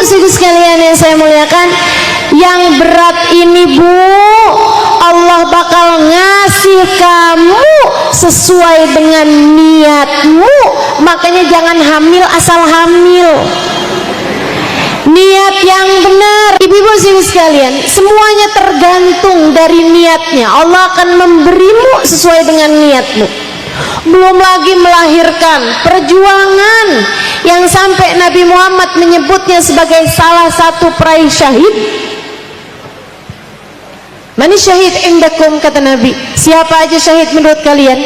saudara sekalian yang saya muliakan, yang berat ini Bu, Allah bakal ngasih kamu sesuai dengan niatmu. Makanya jangan hamil asal hamil, niat yang benar. Ibu-ibu sekalian, semuanya tergantung dari niatnya. Allah akan memberimu sesuai dengan niatmu. Belum lagi melahirkan, perjuangan yang sampai Nabi Muhammad menyebutnya sebagai salah satu peraih syahid. Mani syahid indakum, kata Nabi, siapa aja syahid menurut kalian?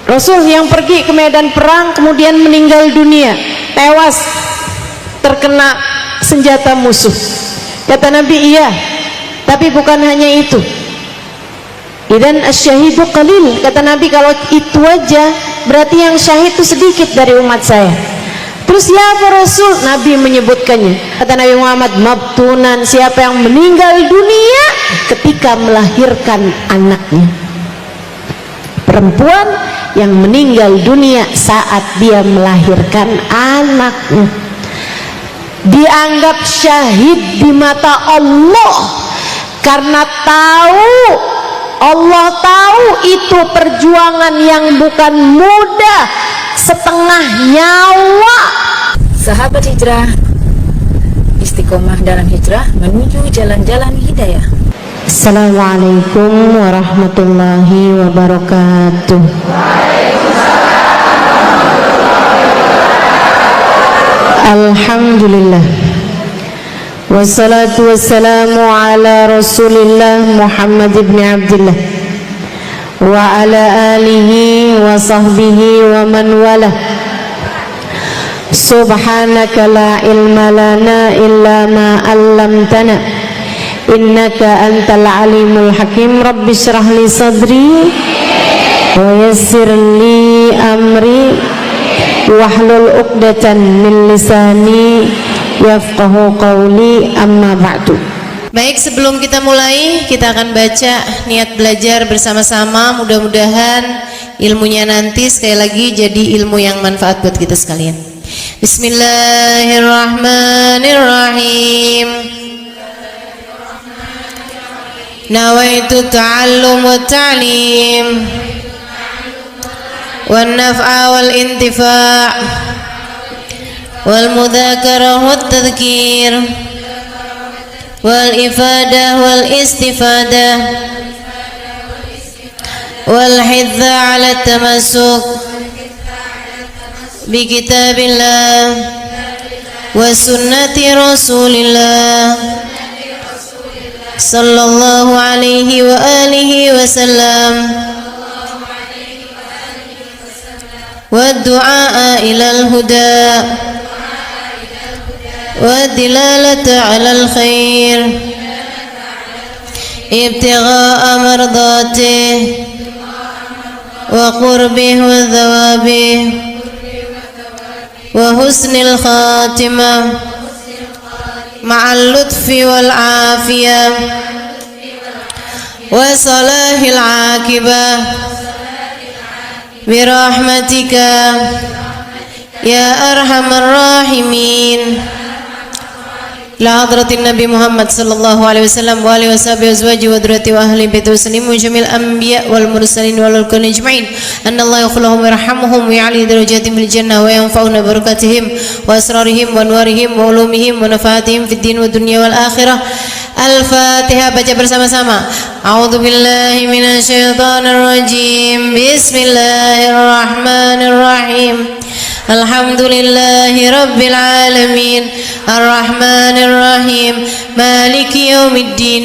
Rasul yang pergi ke medan perang kemudian meninggal dunia, tewas terkena senjata musuh. Kata Nabi, iya, tapi bukan hanya itu. Idan asyahidu qalil, kata Nabi, kalau itu aja berarti yang syahid itu sedikit dari umat saya. Terus siapa Rasul? Nabi menyebutkannya. Kata Nabi Muhammad, mabtunan, siapa yang meninggal dunia ketika melahirkan anaknya. Perempuan yang meninggal dunia saat dia melahirkan anaknya dianggap syahid di mata Allah, karena Allah tahu itu perjuangan yang bukan mudah, setengah nyawa. Sahabat hijrah, istiqomah dalam hijrah menuju jalan-jalan hidayah. Assalamualaikum warahmatullahi wabarakatuh. Alhamdulillah, wassalatu wassalamu ala Rasulillah Muhammad ibn Abdullah wa ala alihi wa sahbihi wa man wala. Subhanaka la ilma lana illa ma 'allamtana innaka antal alimul hakim. Rabbi shrah li sadri wa yassir li amri wahlul 'uqdatan min lisani yafqahu qawli, amma ba'du. Baik, sebelum kita mulai, kita akan baca niat belajar bersama-sama. Mudah-mudahan ilmunya nanti sekali lagi jadi ilmu yang manfaat buat kita sekalian. Bismillahirrahmanirrahim. Nawaitu ta'allum wa ta'lim wan naf'a wal intifa' wal mudzakarah wat tadhkir wal ifadah wal istifadah wal hidza 'ala tamassuk bi kitabillah wa sunnati rasulillah sallallahu alaihi wa alihi wasallam wa du'a ilal huda wa dilalata 'alal khair ibtigha'a mardatih wa qurbih wa thawabih wa husnil khatimah ma'al lutfi wal afiyah wa salahil aqibah birahmatika ya arhamar rahimin. La hadratin Nabi Muhammad sallallahu alaihi wasallam wa alihi washabihi azwaji wa dhurriyyati wa ahli baiti wasallim jamil anbiya wal mursalin wal kulli ajma'in anna Allah yaghfiruhum wa yarhamuhum wa ya'li darajatihim fil jannah wa yanfa'una barakatihim wa asrarihim wa anwarihim wa ulumihim wa nafaatihim fid din wa dunya wal akhirah. Al-Fatihah, baca bersama-sama. A'udzu billahi minasy syaithanir rajim. Bismillahirrahmanirrahim. Alhamdulillahi rabbil alamin. Ar-Rahmanir Rahim. Maliki yaumiddin.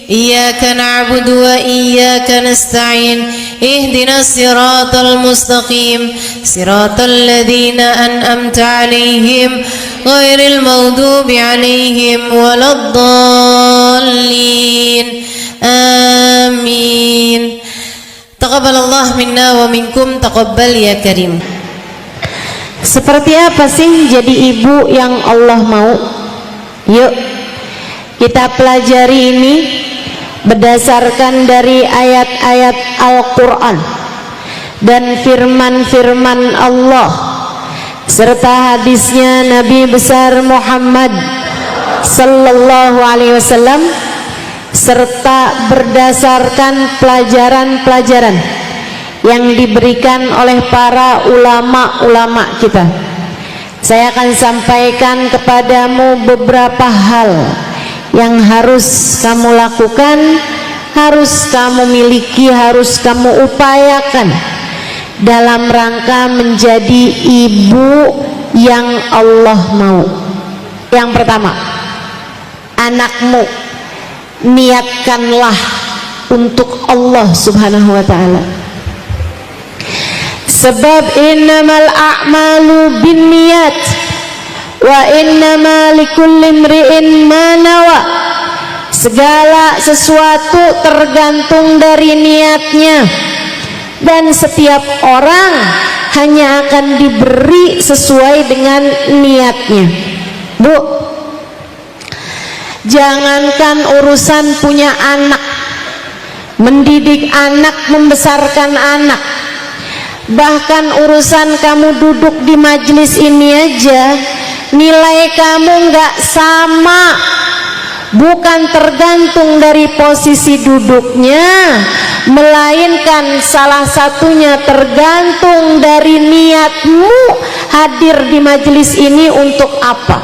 Iyyaka na'budu wa iyyaka nasta'in. Ihdinas siratal mustaqim. Siratal ladzina an'amta 'alaihim ghairil maghdubi 'alaihim waladdallin. Amin. Taqabbalallah minna wa minkum, taqabbal ya karim. Seperti apa sih jadi ibu yang Allah mau? Yuk kita pelajari ini berdasarkan dari ayat-ayat Al-Quran dan firman-firman Allah serta hadisnya Nabi besar Muhammad sallallahu alaihi wasallam, serta berdasarkan pelajaran-pelajaran yang diberikan oleh para ulama-ulama kita, saya akan sampaikan kepadamu beberapa hal yang harus kamu lakukan, harus kamu miliki, harus kamu upayakan dalam rangka menjadi ibu yang Allah mau. Yang pertama, anakmu niatkanlah untuk Allah subhanahu wa ta'ala. Sebab innamal a'malu binniyat wa innama likulli imri'in ma nawa. Segala sesuatu tergantung dari niatnya, dan setiap orang hanya akan diberi sesuai dengan niatnya. Bu, jangankan urusan punya anak, mendidik anak, membesarkan anak, bahkan urusan kamu duduk di majelis ini aja, nilai kamu nggak sama. Bukan tergantung dari posisi duduknya, melainkan salah satunya tergantung dari niatmu hadir di majelis ini untuk apa.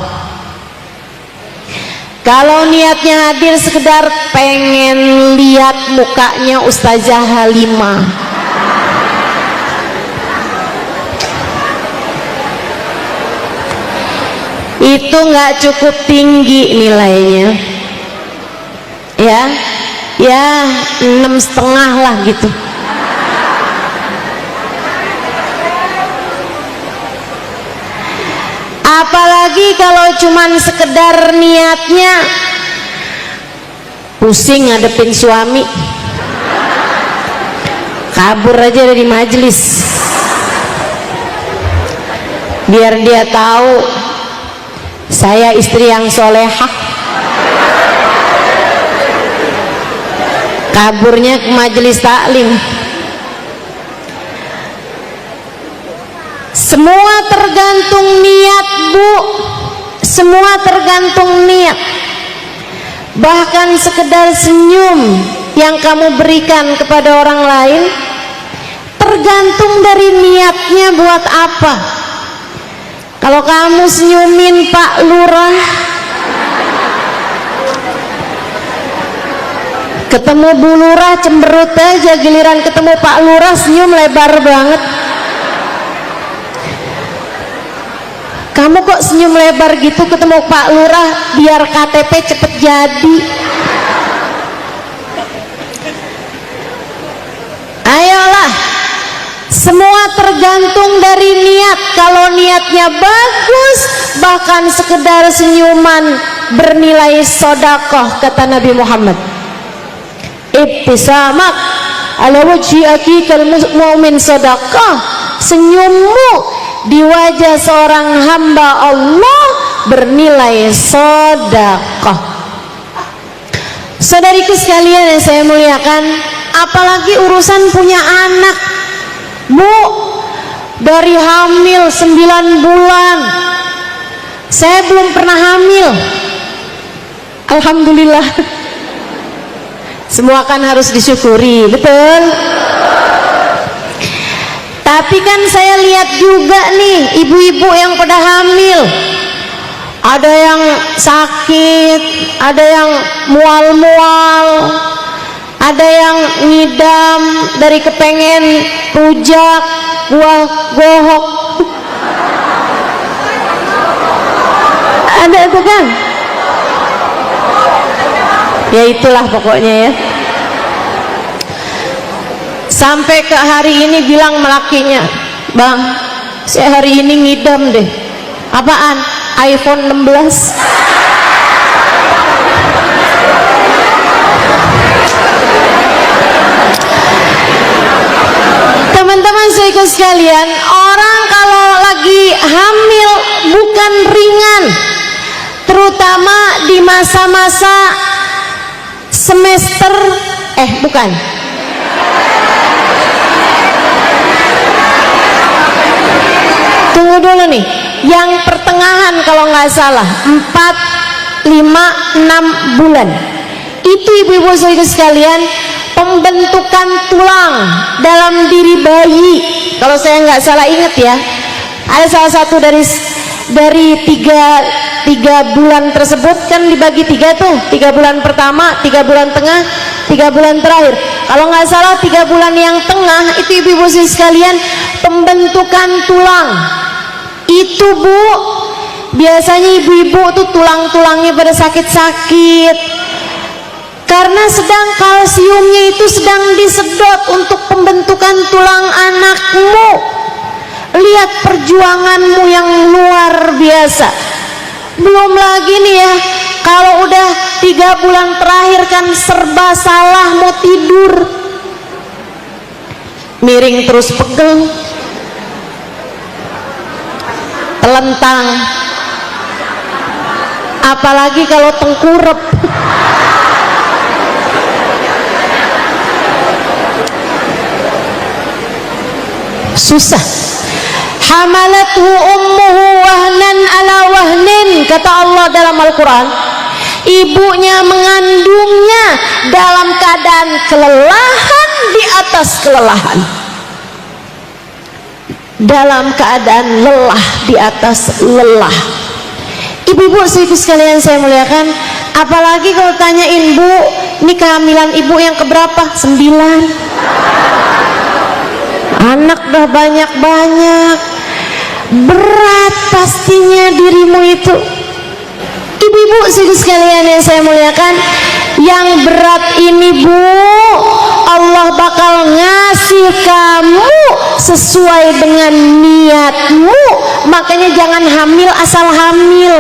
Kalau niatnya hadir sekedar pengen lihat mukanya Ustazah Halimah, itu nggak cukup tinggi nilainya. Ya 6,5 lah gitu. Apalagi kalau cuman sekedar niatnya pusing ngadepin suami, kabur aja dari majelis, biar dia tahu saya istri yang solehah. Kaburnya ke majelis taklim. Semua tergantung niat, Bu. Semua tergantung niat. Bahkan sekedar senyum yang kamu berikan kepada orang lain tergantung dari niatnya buat apa. Kalau kamu senyumin Pak Lurah, ketemu Bu Lurah cemberut aja, giliran ketemu Pak Lurah senyum lebar banget. Kamu kok senyum lebar gitu ketemu Pak Lurah, biar KTP cepet jadi. Ayolah, semua tergantung dari niat. Kalau niatnya bagus, bahkan sekedar senyuman bernilai sodakoh, kata Nabi Muhammad. Ibtisamak ala wajhi akikal mu'min sadaqah. Senyummu di wajah seorang hamba Allah bernilai sedekah. Saudariku sekalian yang saya muliakan, apalagi urusan punya anak. Bu, dari hamil 9 bulan saya belum pernah hamil, alhamdulillah. Semua kan harus disyukuri, betul? Tapi kan saya lihat juga nih ibu-ibu yang pada hamil, ada yang sakit, ada yang mual-mual, ada yang ngidam dari kepengen rujak buah gohok. Ada itu kan? Ya itulah pokoknya ya. Sampai ke hari ini bilang melakinya, Bang, saya hari ini ngidam deh. Apaan? iPhone 16. Teman-teman saudaraku sekalian, orang kalau lagi hamil bukan ringan, terutama di masa-masa semester bukan tunggu dulu nih, yang pertengahan kalau nggak salah 4, 5, 6 bulan. Itu ibu-ibu saudara sekalian pembentukan tulang dalam diri bayi. Kalau saya nggak salah ingat ya, ada salah satu dari tiga bulan tersebut kan dibagi 3 tuh, 3 bulan pertama, 3 bulan tengah, 3 bulan terakhir. Kalau nggak salah 3 bulan yang tengah itu ibu-ibu sekalian pembentukan tulang. Itu Bu, biasanya ibu-ibu tuh tulang-tulangnya pada sakit-sakit karena sedang kalsiumnya itu sedang disedot untuk pembentukan tulang anakmu. Lihat perjuanganmu yang luar biasa. Belum lagi nih ya, kalau udah 3 bulan terakhir kan serba salah, mau tidur miring terus pegel, telentang, apalagi kalau tengkurep. Susah. Hamalathu ummuhu wahnan ala wahnin, kata Allah dalam Al-Quran. Ibunya mengandungnya dalam keadaan kelelahan di atas kelelahan, dalam keadaan lelah di atas lelah. Ibu-ibu sekalian saya muliakan, apalagi kalau tanyain, Bu, ini kehamilan ibu yang keberapa? 9. Anak dah banyak-banyak, berat pastinya dirimu itu. Ibu-ibu sekalian yang saya muliakan, yang berat ini Bu, Allah bakal ngasih kamu sesuai dengan niatmu. Makanya jangan hamil asal hamil,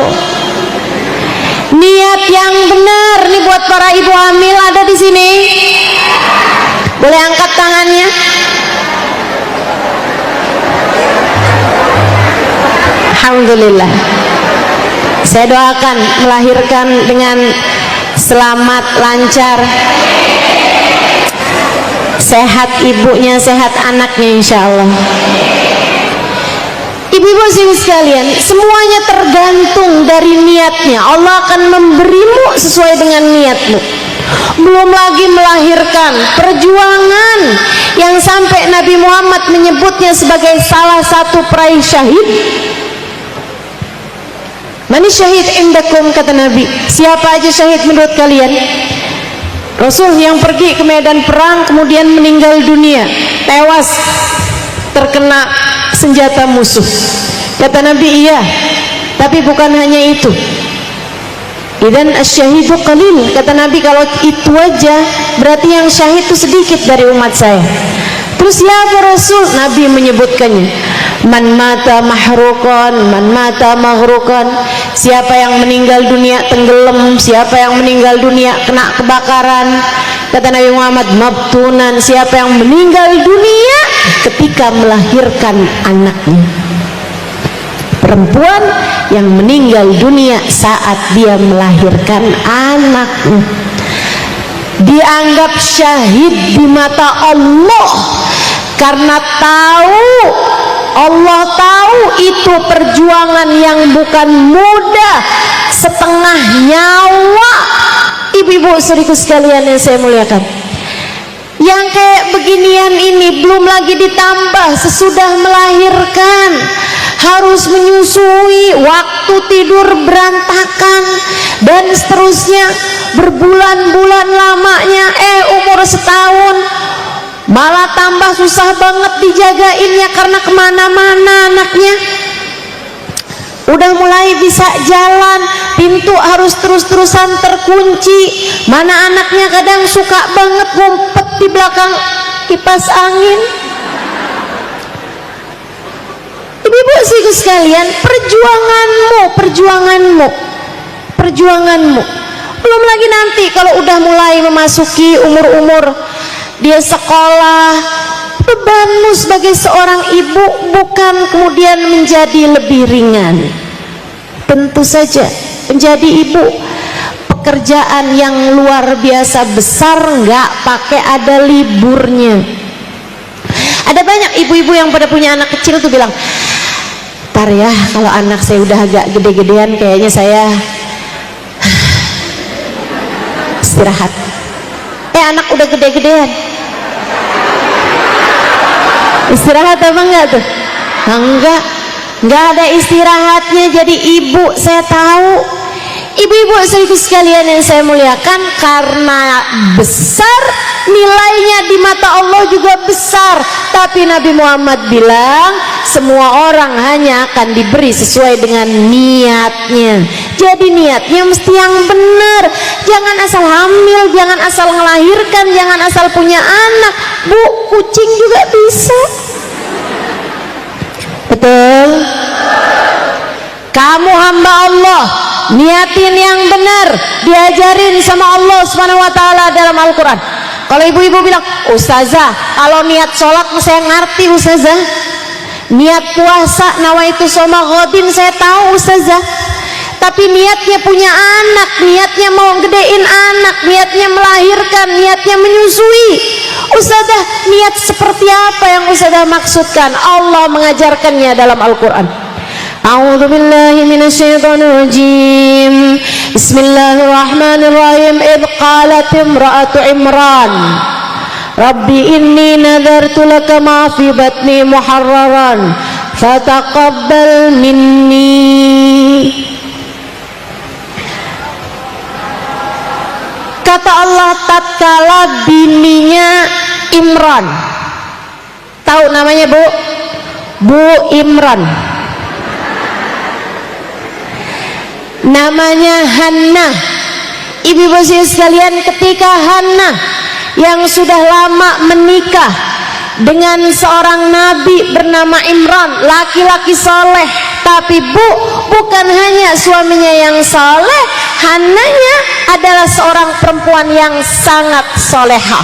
niat yang benar. Nih buat para ibu hamil ada di sini, boleh angkat tangannya. Alhamdulillah, saya doakan melahirkan dengan selamat, lancar, sehat ibunya, sehat anaknya insya Allah. Ibu-ibu sekalian, semuanya tergantung dari niatnya. Allah akan memberimu sesuai dengan niatmu. Belum lagi melahirkan, perjuangan yang sampai Nabi Muhammad menyebutnya sebagai salah satu peraih syahid. Mani syahid indakum, kata Nabi, siapa aja syahid menurut kalian? Rasul yang pergi ke medan perang kemudian meninggal dunia, tewas terkena senjata musuh. Kata Nabi, iya, tapi bukan hanya itu. Idan asyahidu qalil, kata Nabi, kalau itu aja berarti yang syahid itu sedikit dari umat saya. Terus siapa Rasul? Nabi menyebutkannya, man mata mahruqan, man mata maghruqan, siapa yang meninggal dunia tenggelam, siapa yang meninggal dunia kena kebakaran. Kata Nabi Muhammad, mabtunan, siapa yang meninggal dunia ketika melahirkan anaknya. Perempuan yang meninggal dunia saat dia melahirkan anaknya dianggap syahid di mata Allah, karena Allah tahu itu perjuangan yang bukan mudah, setengah nyawa. Ibu-ibu saudaraku sekalian yang saya muliakan, yang kayak beginian ini belum lagi ditambah sesudah melahirkan harus menyusui, waktu tidur berantakan, dan seterusnya, berbulan-bulan lamanya. Umur setahun malah tambah susah banget dijagainnya karena kemana-mana anaknya. Udah mulai bisa jalan, pintu harus terus-terusan terkunci. Mana anaknya kadang suka banget ngumpet di belakang kipas angin. Ibu-ibu sekalian, perjuanganmu. Belum lagi nanti kalau udah mulai memasuki umur-umur dia sekolah, bebanmu sebagai seorang ibu bukan kemudian menjadi lebih ringan. Tentu saja menjadi ibu pekerjaan yang luar biasa besar, nggak pakai ada liburnya. Ada banyak ibu-ibu yang pada punya anak kecil tuh bilang, Ntar ya, kalau anak saya udah agak gede-gedean kayaknya saya istirahat. Anak udah gede-gedean istirahat apa enggak tuh? Enggak ada istirahatnya. Jadi ibu, saya tahu ibu-ibu sekalian yang saya muliakan, karena besar nilainya di mata Allah juga besar. Tapi Nabi Muhammad bilang semua orang hanya akan diberi sesuai dengan niatnya. Jadi niatnya mesti yang benar. Jangan asal hamil, jangan asal ngelahirkan, jangan asal punya anak. Bu, kucing juga bisa. Betul? Kamu hamba Allah, niatin yang benar, diajarin sama Allah SWT dalam Al-Quran. Kalau ibu-ibu bilang, ustazah, kalau niat sholat saya ngerti ustazah, niat puasa nawaitu soma ghodin saya tahu ustazah, tapi niatnya punya anak, niatnya mau gedein anak, niatnya melahirkan, niatnya menyusui, ustazah, niat seperti apa yang ustazah maksudkan? Allah mengajarkannya dalam Al-Quran. A'udzu billahi minasyaitonir rajim. Bismillahirrahmanirrahim. Idz qalat imra'atu Imran, Rabbi inni nadartu laka ma fi batni muharraran fataqabbal minni. Kata Allah tatkala bininya Imran, tahu namanya Bu? Bu Imran, namanya Hannah. Ibu-ibu sekalian, ketika Hannah yang sudah lama menikah dengan seorang nabi bernama Imran, laki-laki soleh, tapi bukan hanya suaminya yang soleh, Hannahnya adalah seorang perempuan yang sangat solehah.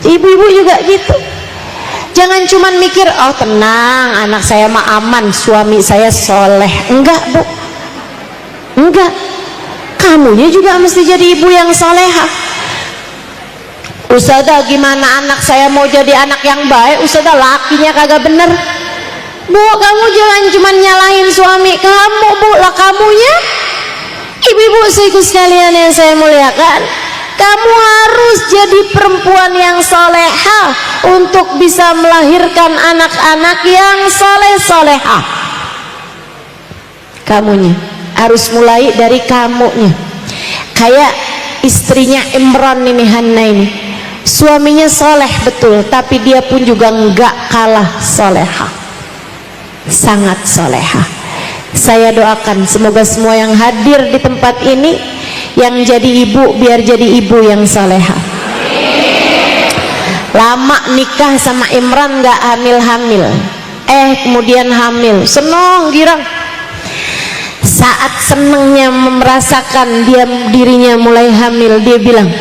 Ibu-ibu juga gitu. Jangan cuma mikir, oh tenang, anak saya mah aman, suami saya soleh. Enggak Bu, enggak. Kamunya juga mesti jadi ibu yang solehah. Ustazah, gimana anak saya mau jadi anak yang baik? Ustazah, lakinya kagak bener. Bu, kamu jangan cuma nyalahin suami kamu, Bu, lah kamunya. Ibu-ibu sekalian yang saya muliakan, kamu harus jadi perempuan yang solehah untuk bisa melahirkan anak-anak yang soleh-solehah. Kamunya harus mulai dari kamunya. Kayak istrinya Imran ini, Hannah ini, suaminya soleh betul, tapi dia pun juga enggak kalah solehah, sangat solehah. Saya doakan semoga semua yang hadir di tempat ini yang jadi ibu, biar jadi ibu yang solehah. Lama nikah sama Imran nggak hamil-hamil, kemudian hamil, seneng girang. Saat senengnya merasakan dirinya mulai hamil, dia bilang,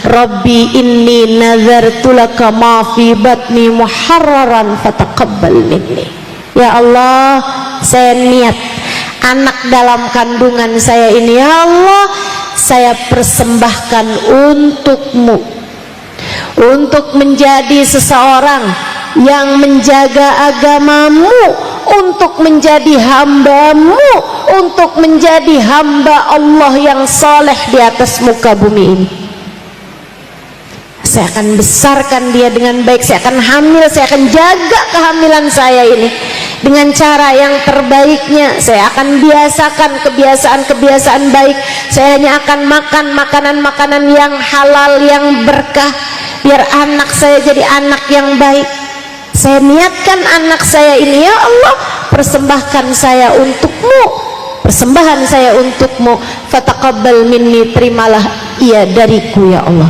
Rabbi inni nazartu laka ma fi batni muharraran fataqabbal minni. Ya Allah, saya niat anak dalam kandungan saya ini, ya Allah, saya persembahkan untukmu, untuk menjadi seseorang yang menjaga agamamu, untuk menjadi hambamu, untuk menjadi hamba Allah yang soleh di atas muka bumi ini. Saya akan besarkan dia dengan baik, saya akan hamil, saya akan jaga kehamilan saya ini dengan cara yang terbaiknya. Saya akan biasakan kebiasaan-kebiasaan baik. Saya hanya akan makan makanan-makanan yang halal, yang berkah, biar anak saya jadi anak yang baik. Saya niatkan anak saya ini, ya Allah, persembahkan saya untukmu, persembahan saya untukmu, fataqabbal minni, terimalah ia dariku ya Allah.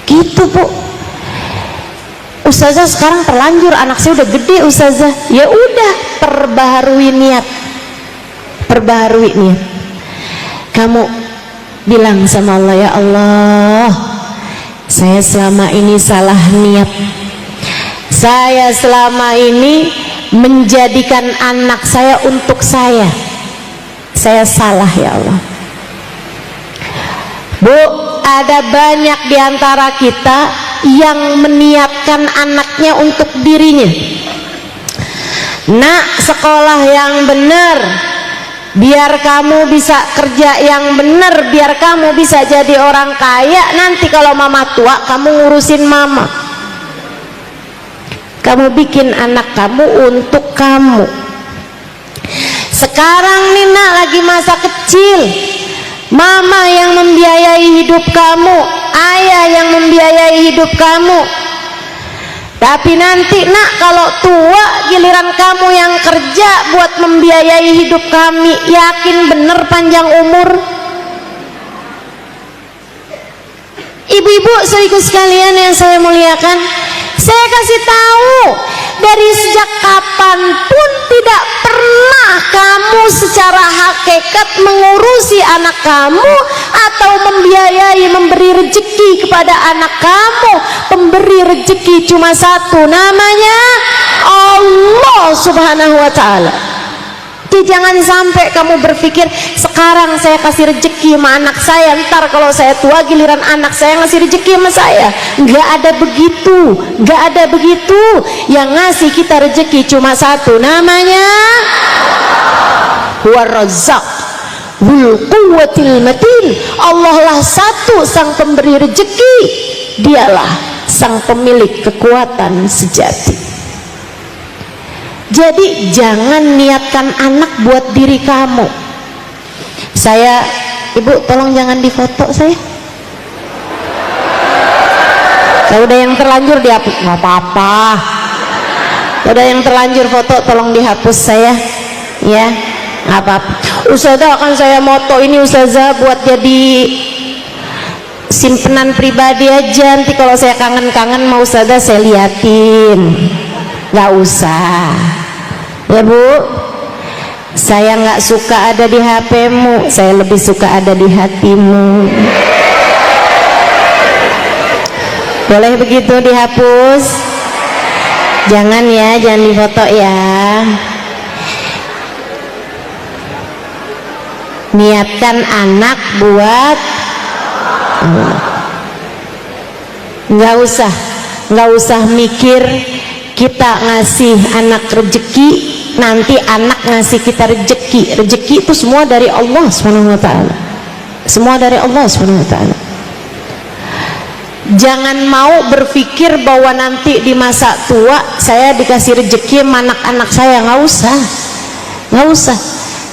Gitu Bu. Ustazah, sekarang terlanjur, anak saya udah gede Ustazah. Ya udah, perbaharui niat, perbaharui niat. Kamu bilang sama Allah, ya Allah, saya selama ini salah niat, saya selama ini menjadikan anak saya untuk saya salah ya Allah. Bu, ada banyak diantara kita yang meniatkan anaknya untuk dirinya, nak, sekolah yang benar biar kamu bisa kerja yang benar, biar kamu bisa jadi orang kaya. Nanti kalau mama tua kamu ngurusin mama, kamu bikin anak kamu untuk kamu. Sekarang nih nak, lagi masa kecil, mama yang membiayai hidup kamu, ayah yang membiayai hidup kamu. Tapi nanti nak, kalau tua giliran kamu yang kerja buat membiayai hidup kami, yakin bener panjang umur? Ibu-ibu saudaraku sekalian yang saya muliakan, saya kasih tahu, dari sejak kapanpun tidak pernah kamu secara hakikat mengurusi anak kamu atau membiayai, memberi rezeki kepada anak kamu. Pemberi rezeki cuma satu, namanya Allah Subhanahu wa ta'ala. Jadi jangan sampai kamu berpikir sekarang saya kasih rezeki sama anak saya, ntar kalau saya tua giliran anak saya ngasih rezeki sama saya. Nggak ada begitu, nggak ada begitu. Yang ngasih kita rezeki cuma satu, namanya War-Razzaq Dzul Quwwatil Matin. Allah lah satu sang pemberi rezeki, dialah sang pemilik kekuatan sejati. Jadi jangan niatkan anak buat diri kamu. Saya, ibu tolong jangan difoto saya. Kalau udah yang terlanjur dihapus, nggak apa-apa. Udah yang terlanjur foto tolong dihapus saya, ya nggak apa-apa. Ustazah akan saya moto ini ustazah buat jadi simpenan pribadi aja. Nanti kalau saya kangen-kangen mau ustazah saya liatin. Nggak usah ya bu, saya nggak suka ada di HP-mu, saya lebih suka ada di hatimu. Boleh begitu dihapus? Jangan ya, jangan difoto ya. Niatkan anak buat Allah. Nggak usah mikir kita ngasih anak rezeki, nanti anak ngasih kita rezeki. Rezeki itu semua dari Allah Subhanahu wa ta'ala. Semua dari Allah Subhanahu wa ta'ala. Jangan mau berpikir bahwa nanti di masa tua saya dikasih rezeki sama anak-anak saya. Nggak usah. Nggak usah.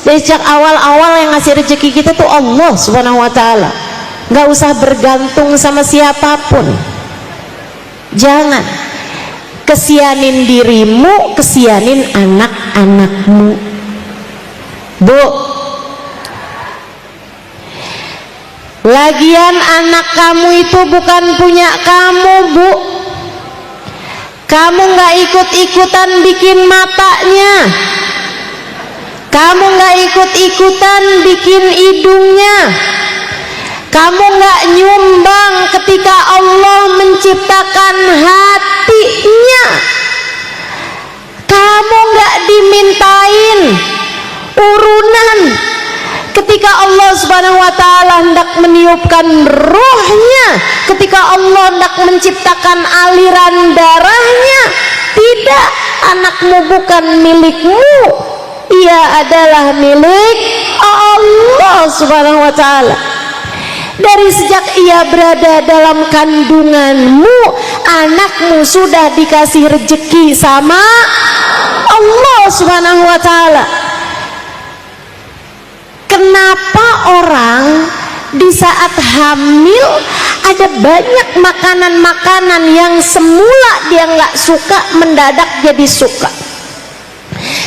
Dari sejak awal-awal yang ngasih rezeki kita tuh Allah Subhanahu wa ta'ala. Nggak usah bergantung sama siapapun. Jangan kesianin dirimu, kesianin anak-anakmu. Bu, lagian anak kamu itu bukan punya kamu bu. Kamu nggak ikut-ikutan bikin matanya, kamu nggak ikut-ikutan bikin hidungnya, kamu nggak nyumbang ketika Allah menciptakan hatinya, kamu nggak dimintain urunan ketika Allah Subhanahu wa ta'ala hendak meniupkan ruhnya, ketika Allah hendak menciptakan aliran darahnya. Tidak, anakmu bukan milikmu, ia adalah milik Allah Subhanahu wa ta'ala. Dari sejak ia berada dalam kandunganmu, anakmu sudah dikasih rezeki sama Allah Subhanahu wa ta'ala. Kenapa orang di saat hamil ada banyak makanan-makanan yang semula dia nggak suka mendadak jadi suka?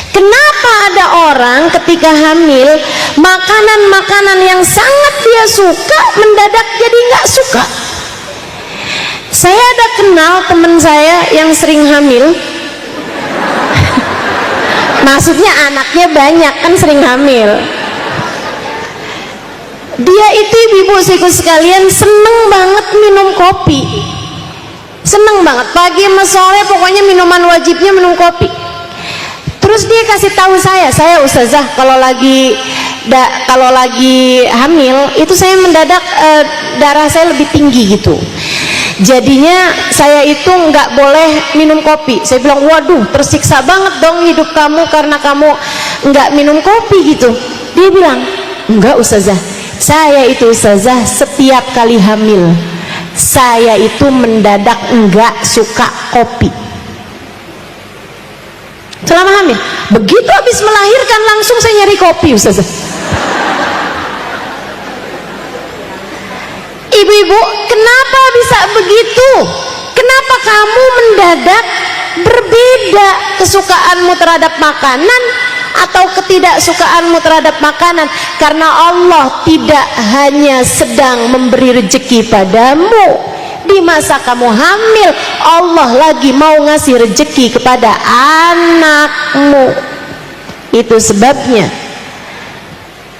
Kenapa ada orang ketika hamil makanan-makanan yang sangat dia suka mendadak jadi nggak suka? Saya ada kenal teman saya yang sering hamil. Maksudnya anaknya banyak kan, sering hamil. Dia itu ibu-ibu sekalian seneng banget minum kopi, seneng banget pagi sama sore, pokoknya minuman wajibnya minum kopi. Terus dia kasih tahu saya ustazah kalau lagi hamil itu saya mendadak darah saya lebih tinggi gitu. Jadinya saya itu nggak boleh minum kopi. Saya bilang, waduh, tersiksa banget dong hidup kamu karena kamu nggak minum kopi gitu. Dia bilang, enggak ustazah, saya itu ustazah setiap kali hamil saya itu mendadak enggak suka kopi selama hamil. Begitu habis melahirkan langsung saya nyari kopi ustazah. Ibu-ibu, kenapa bisa begitu? Kenapa kamu mendadak berbeda kesukaanmu terhadap makanan atau ketidaksukaanmu terhadap makanan? Karena Allah tidak hanya sedang memberi rezeki padamu di masa kamu hamil, Allah lagi mau ngasih rezeki kepada anakmu. Itu sebabnya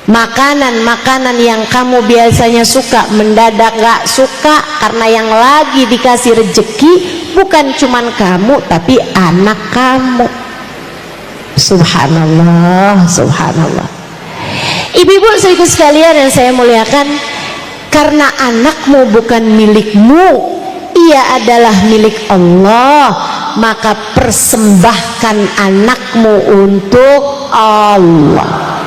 makanan-makanan yang kamu biasanya suka mendadak gak suka karena yang lagi dikasih rezeki bukan cuman kamu tapi anak kamu. Subhanallah, subhanallah. Ibu-ibu saudaraku sekalian yang saya muliakan, karena anakmu bukan milikmu, ia adalah milik Allah, maka persembahkan anakmu untuk Allah.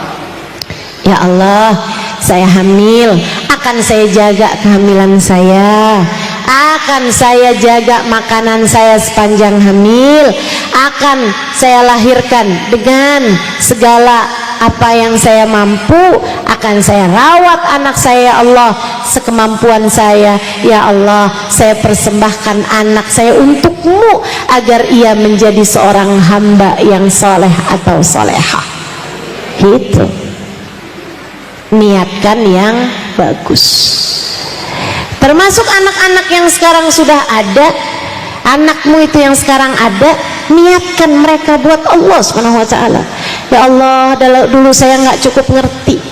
Ya Allah, saya hamil, akan saya jaga kehamilan saya, akan saya jaga makanan saya sepanjang hamil, akan saya lahirkan dengan segala apa yang saya mampu, akan saya rawat anak saya ya Allah sekemampuan saya. Ya Allah, saya persembahkan anak saya untukmu agar ia menjadi seorang hamba yang soleh atau solehah. Gitu, niatkan yang bagus. Termasuk anak-anak yang sekarang sudah ada, anakmu itu yang sekarang ada, niatkan mereka buat Allah Subhanahu wa ta'ala. Ya Allah, dulu saya nggak cukup ngerti,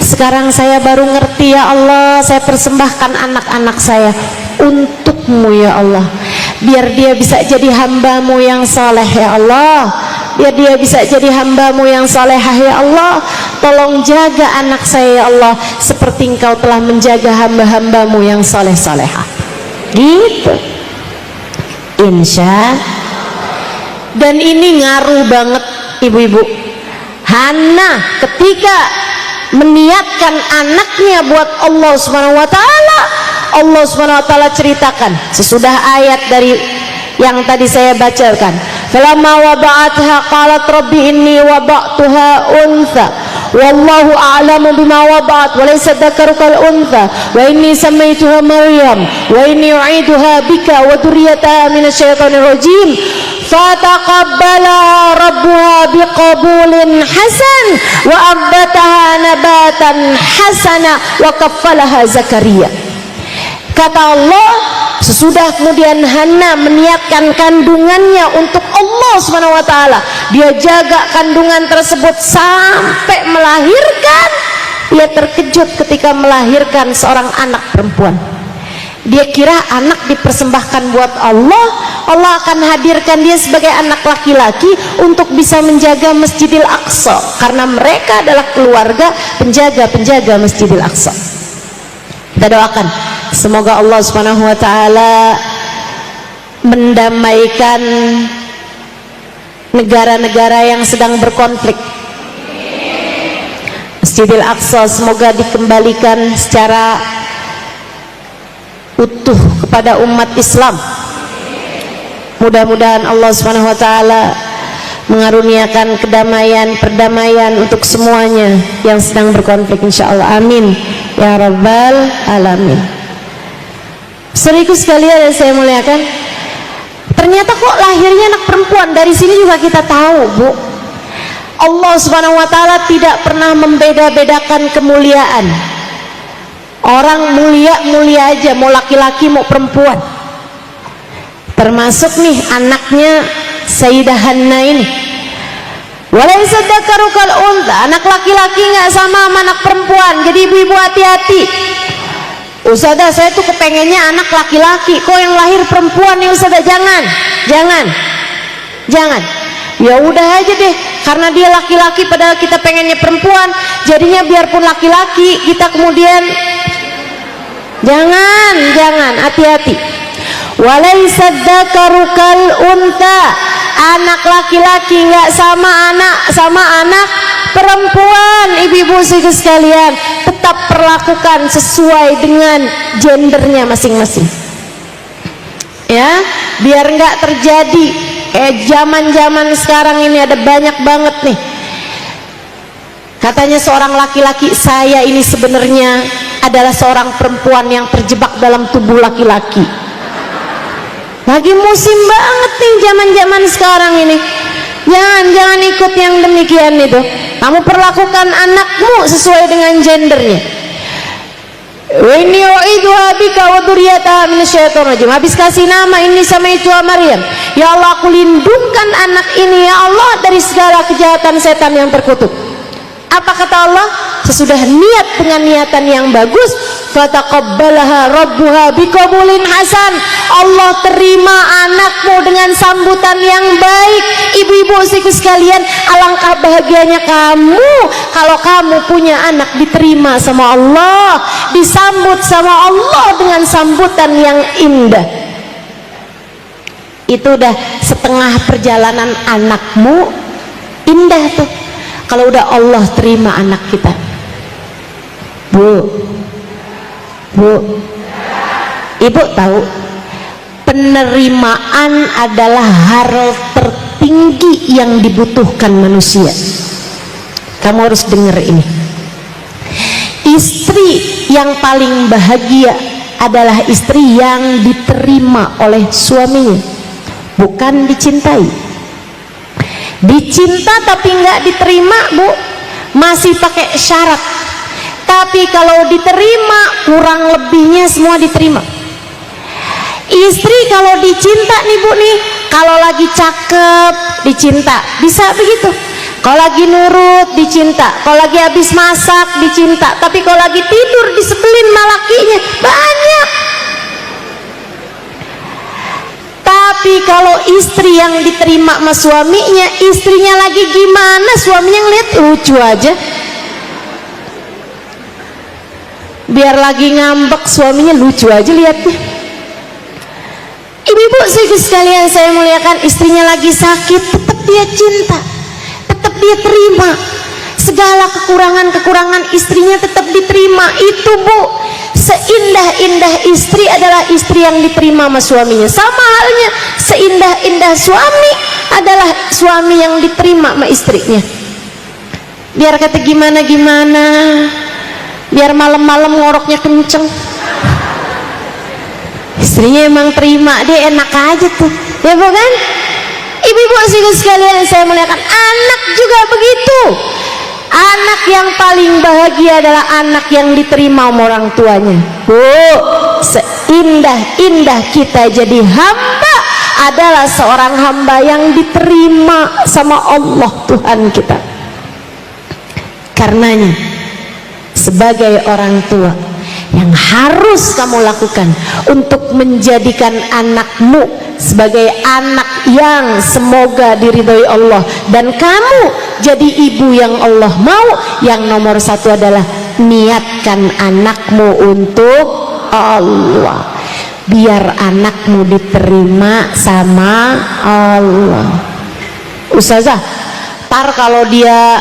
sekarang saya baru ngerti. Ya Allah, saya persembahkan anak-anak saya untukmu ya Allah, biar dia bisa jadi hambamu yang saleh ya Allah, biar dia bisa jadi hambamu yang salehah ya Allah. Tolong jaga anak saya ya Allah seperti engkau telah menjaga hamba-hambamu yang saleh-salehah. Gitu, insya. Dan ini ngaruh banget ibu-ibu. Hana ketika meniatkan anaknya buat Allah Subhanahu wa ta'ala, Allah Subhanahu wa ta'ala ceritakan sesudah ayat dari yang tadi saya bacakan, falamma wada'atha qalat rabbi inni wada'tuha untha wallahu a'lamu bima wada'at wa laysa dzakaru kal untha wa inni samaituha maryam wa inni u'iduha bika wa dzurriyyataha minasyaitonir rajim fataqabbalaha rabbuha biqabulin hasan wa ambataha nabatan hasana wa kaffalaha Zakaria. Kata Allah, sesudah kemudian Hana meniatkan kandungannya untuk Allah Subhanahu wa ta'ala, dia jaga kandungan tersebut sampai melahirkan. Dia terkejut ketika melahirkan seorang anak perempuan. Dia kira anak dipersembahkan buat Allah, Allah akan hadirkan dia sebagai anak laki-laki untuk bisa menjaga Masjidil Aqsa, karena mereka adalah keluarga penjaga-penjaga Masjidil Aqsa. Kita doakan semoga Allah Subhanahu wa ta'ala mendamaikan negara-negara yang sedang berkonflik. Masjidil Aqsa semoga dikembalikan secara utuh kepada umat Islam. Mudah-mudahan Allah Subhanahu wa ta'ala mengaruniakan kedamaian, perdamaian untuk semuanya yang sedang berkonflik, insyaallah. Amin ya rabbal alamin. Saudaraku sekalian yang saya muliakan, ternyata kok lahirnya anak perempuan. Dari sini juga kita tahu, Bu, Allah Subhanahu wa ta'ala tidak pernah membeda-bedakan kemuliaan. Orang mulia-mulia aja, mau laki-laki mau perempuan. Termasuk nih anaknya Sayyidah Hanna ini, walaysa dzakaru kal untha, anak laki-laki nggak sama sama anak perempuan. Jadi ibu-ibu hati-hati. Ustazah, saya tuh kepengennya anak laki-laki, kok yang lahir perempuan nih Ustazah? Jangan. Ya udah aja deh, karena dia laki-laki padahal kita pengennya perempuan, jadinya biarpun laki-laki kita kemudian jangan, hati-hati. Walaisa dzakaru kal unta, anak laki-laki nggak sama anak perempuan. Ibu-ibu sekalian, tetap perlakukan sesuai dengan gendernya masing-masing, ya, biar nggak terjadi kayak zaman sekarang ini. Ada banyak banget nih, katanya seorang laki-laki, saya ini sebenarnya adalah seorang perempuan yang terjebak dalam tubuh laki-laki. Lagi musim banget nih zaman sekarang ini. Jangan ikut yang demikian itu. Kamu perlakukan anakmu sesuai dengan gendernya. Wa inni u'idzuha bika wa dzurriyyataha minasyaitonir rajim. Habis kasih nama ini sama itu Maryam. Ya Allah, aku lindungkan anak ini ya Allah dari segala kejahatan setan yang terkutuk. Apa kata Allah? Sesudah niat dengan niatan yang bagus, fataqabbalaha rabbuha biqabulin hasan. Allah terima anakmu dengan sambutan yang baik. Ibu-ibu sekalian, alangkah bahagianya kamu kalau kamu punya anak diterima sama Allah, disambut sama Allah dengan sambutan yang indah. Itu udah setengah perjalanan anakmu indah tuh, kalau udah Allah terima anak kita. Bu, ibu tahu penerimaan adalah hal tertinggi yang dibutuhkan manusia. Kamu harus dengar ini. Istri yang paling bahagia adalah istri yang diterima oleh suaminya, bukan dicintai. Dicinta tapi nggak diterima, Bu, masih pakai syarat. Tapi kalau diterima, kurang lebihnya semua diterima. Istri kalau dicinta nih Bu nih, kalau lagi cakep dicinta, bisa begitu. Kalau lagi nurut dicinta, kalau lagi habis masak dicinta. Tapi kalau lagi tidur disebelin malakinya banyak. Tapi kalau istri yang diterima sama suaminya, istrinya lagi gimana, suaminya ngeliat lucu aja. Biar lagi ngambek, suaminya lucu aja lihatnya. Ibu-ibu sekalian saya muliakan, istrinya lagi sakit, tetap dia cinta, tetap dia terima. Segala kekurangan istrinya tetap diterima. Itu Bu, seindah-indah istri adalah istri yang diterima sama suaminya. Sama halnya seindah-indah suami adalah suami yang diterima sama istrinya. Biar kata gimana-gimana, biar malam-malam ngoroknya kenceng, istrinya emang terima, dia enak aja tuh, ya bukan? Ibu-ibu sekalian saya muliakan, anak juga begitu. Anak yang paling bahagia adalah anak yang diterima sama orang tuanya. Bu, seindah-indah kita jadi hamba adalah seorang hamba yang diterima sama Allah Tuhan kita. Karenanya, sebagai orang tua, yang harus kamu lakukan untuk menjadikan anakmu sebagai anak yang semoga diridhoi Allah, dan kamu jadi ibu yang Allah mau, yang nomor satu adalah niatkan anakmu untuk Allah, biar anakmu diterima sama Allah. Ustazah, ntar kalau dia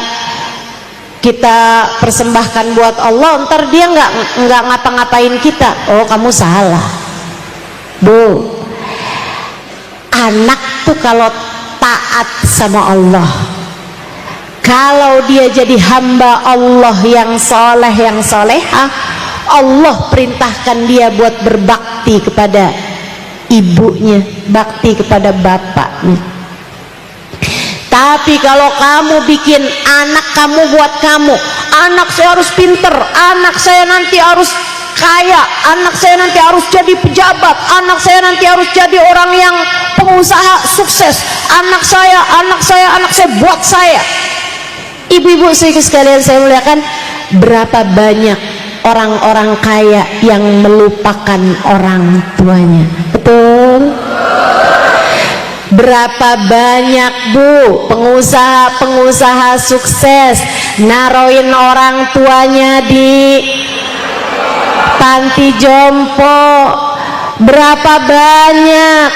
kita persembahkan buat Allah, ntar dia nggak ngapa-ngapain kita. Oh, kamu salah, Bu. Anak tuh kalau taat sama Allah, kalau dia jadi hamba Allah yang soleh, yang solehah, Allah perintahkan dia buat berbakti kepada ibunya, bakti kepada bapaknya. Tapi kalau kamu bikin anak kamu buat kamu, anak saya harus pinter, anak saya nanti harus kaya, anak saya nanti harus jadi pejabat, anak saya nanti harus jadi orang yang pengusaha sukses, anak saya buat saya. Ibu-ibu sekalian saya muliakan, berapa banyak orang-orang kaya yang melupakan orang tuanya? Betul? Berapa banyak Bu pengusaha-pengusaha sukses naroin orang tuanya di panti jompo, Berapa banyak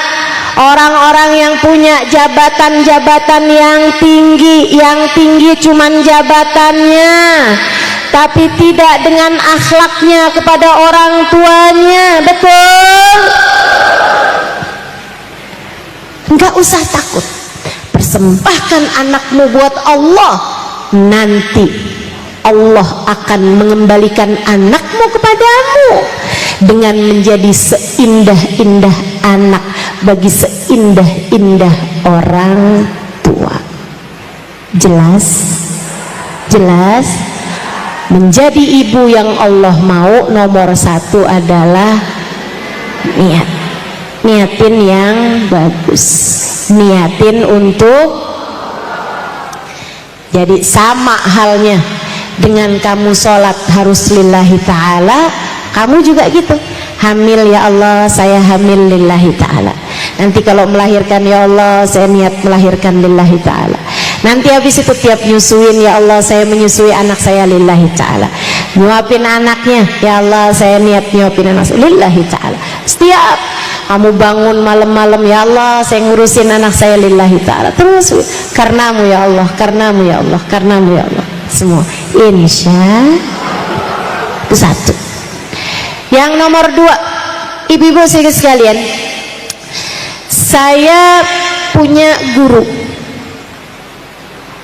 orang-orang yang punya jabatan-jabatan yang tinggi cuman jabatannya, tapi tidak dengan akhlaknya kepada orang tuanya. Betul? Enggak usah takut, persembahkan anakmu buat Allah, nanti Allah akan mengembalikan anakmu kepadamu dengan menjadi seindah-indah anak bagi seindah-indah orang tua. Jelas? Jelas? Menjadi ibu yang Allah mau nomor satu adalah niatin yang bagus, niatin untuk. Jadi sama halnya dengan kamu sholat harus lillahi ta'ala, kamu juga gitu, hamil ya Allah saya hamil lillahi ta'ala, nanti kalau melahirkan ya Allah saya niat melahirkan lillahi ta'ala, nanti habis itu tiap nyusuin ya Allah saya menyusui anak saya lillahi ta'ala, nyuapin anaknya ya Allah saya niat nyuapin anak saya lillahi ta'ala. Setiap kamu bangun malam-malam ya Allah saya ngurusin anak saya lillahi ta'ala, terus karenamu ya Allah, karenamu ya Allah, karenamu ya Allah, semua insya. Itu satu. Yang nomor dua, ibu-ibu sekalian, saya punya guru.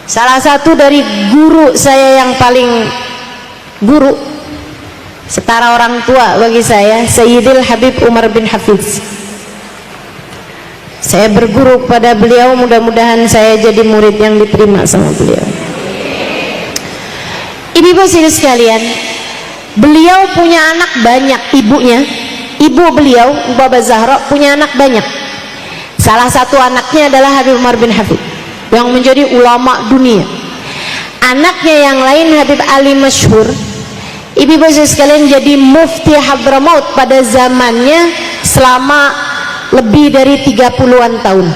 Salah satu dari guru saya yang paling guru, setara orang tua bagi saya, Sayyidil Habib Umar bin Hafiz. Saya berguru pada beliau, mudah-mudahan saya jadi murid yang diterima sama beliau. Ibu-ibu sekalian, beliau punya anak banyak, ibunya, ibu beliau, Baba Zahra punya anak banyak. Salah satu anaknya adalah Habib Umar bin Hafid yang menjadi ulama dunia. Anaknya yang lain Habib Ali Masyhur, ibu-ibu sekalian, jadi mufti Hadramaut pada zamannya selama lebih dari 30-an tahun.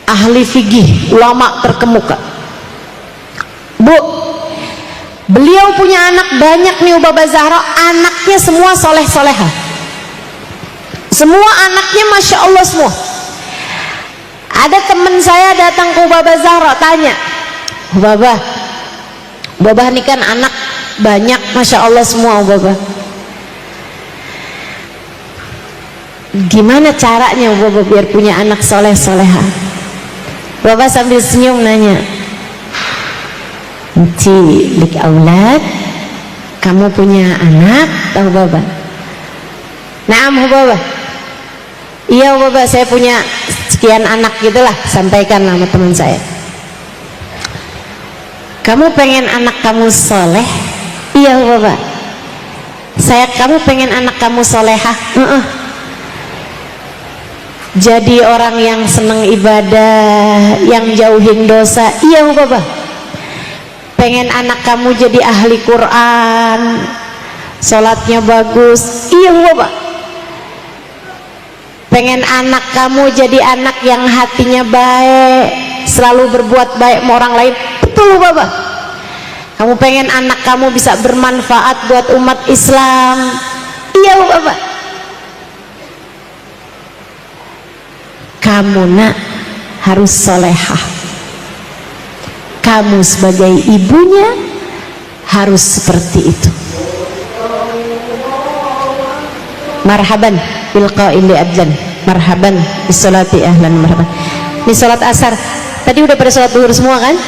Ahli fikih, ulama terkemuka. Bu, beliau punya anak banyak nih Baba Zahra, anaknya semua soleh-soleha, semua anaknya Masya Allah semua. Ada teman saya datang ke Baba Zahra tanya, Baba ini kan anak banyak Masya Allah semua, Baba gimana caranya Baba biar punya anak soleh-soleha? Baba sambil senyum nanya, cilik aulad, kamu punya anak tahu Baba? Naam Baba. Iya Baba, saya punya sekian anak gitulah, sampaikan nama teman saya. Kamu pengen anak kamu soleh? Iya Baba. Kamu pengen anak kamu solehah? Jadi orang yang senang ibadah, yang jauhin dosa? Iya Baba. Pengen anak kamu jadi ahli Quran, sholatnya bagus? Iya Baba. Pengen anak kamu jadi anak yang hatinya baik, selalu berbuat baik sama orang lain? Betul Baba. Kamu pengen anak kamu bisa bermanfaat buat umat Islam? Iya Baba. Kamu nak harus solehah, kamu sebagai ibunya harus seperti itu. Marhaban bil qaili adlan, marhaban bis salati ahlan, marhaban. Ini salat asar, tadi udah pada salat zuhur semua kan?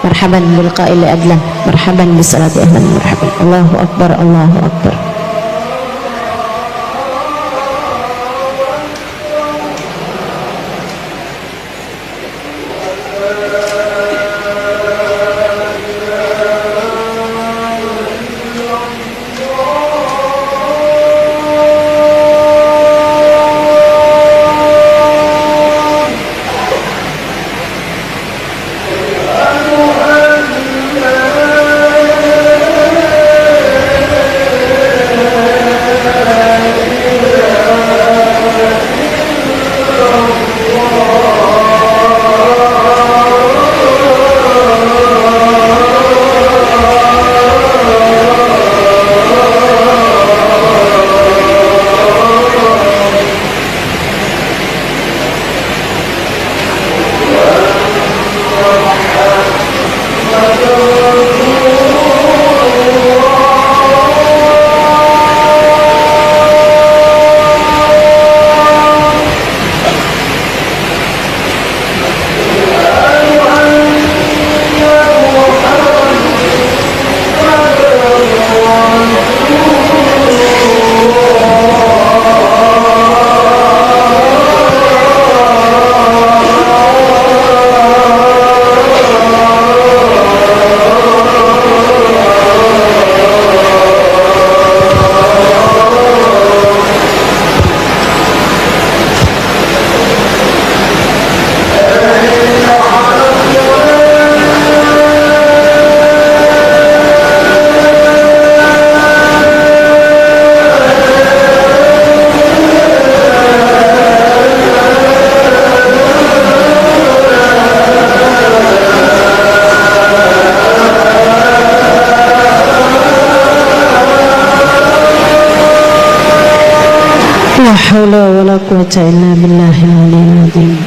Marhaban bil qaili adlan, marhaban bis salati ahlan, marhaban. Allahu akbar, Allahu akbar. haula wala quwwata illa billahil aliyyil azim.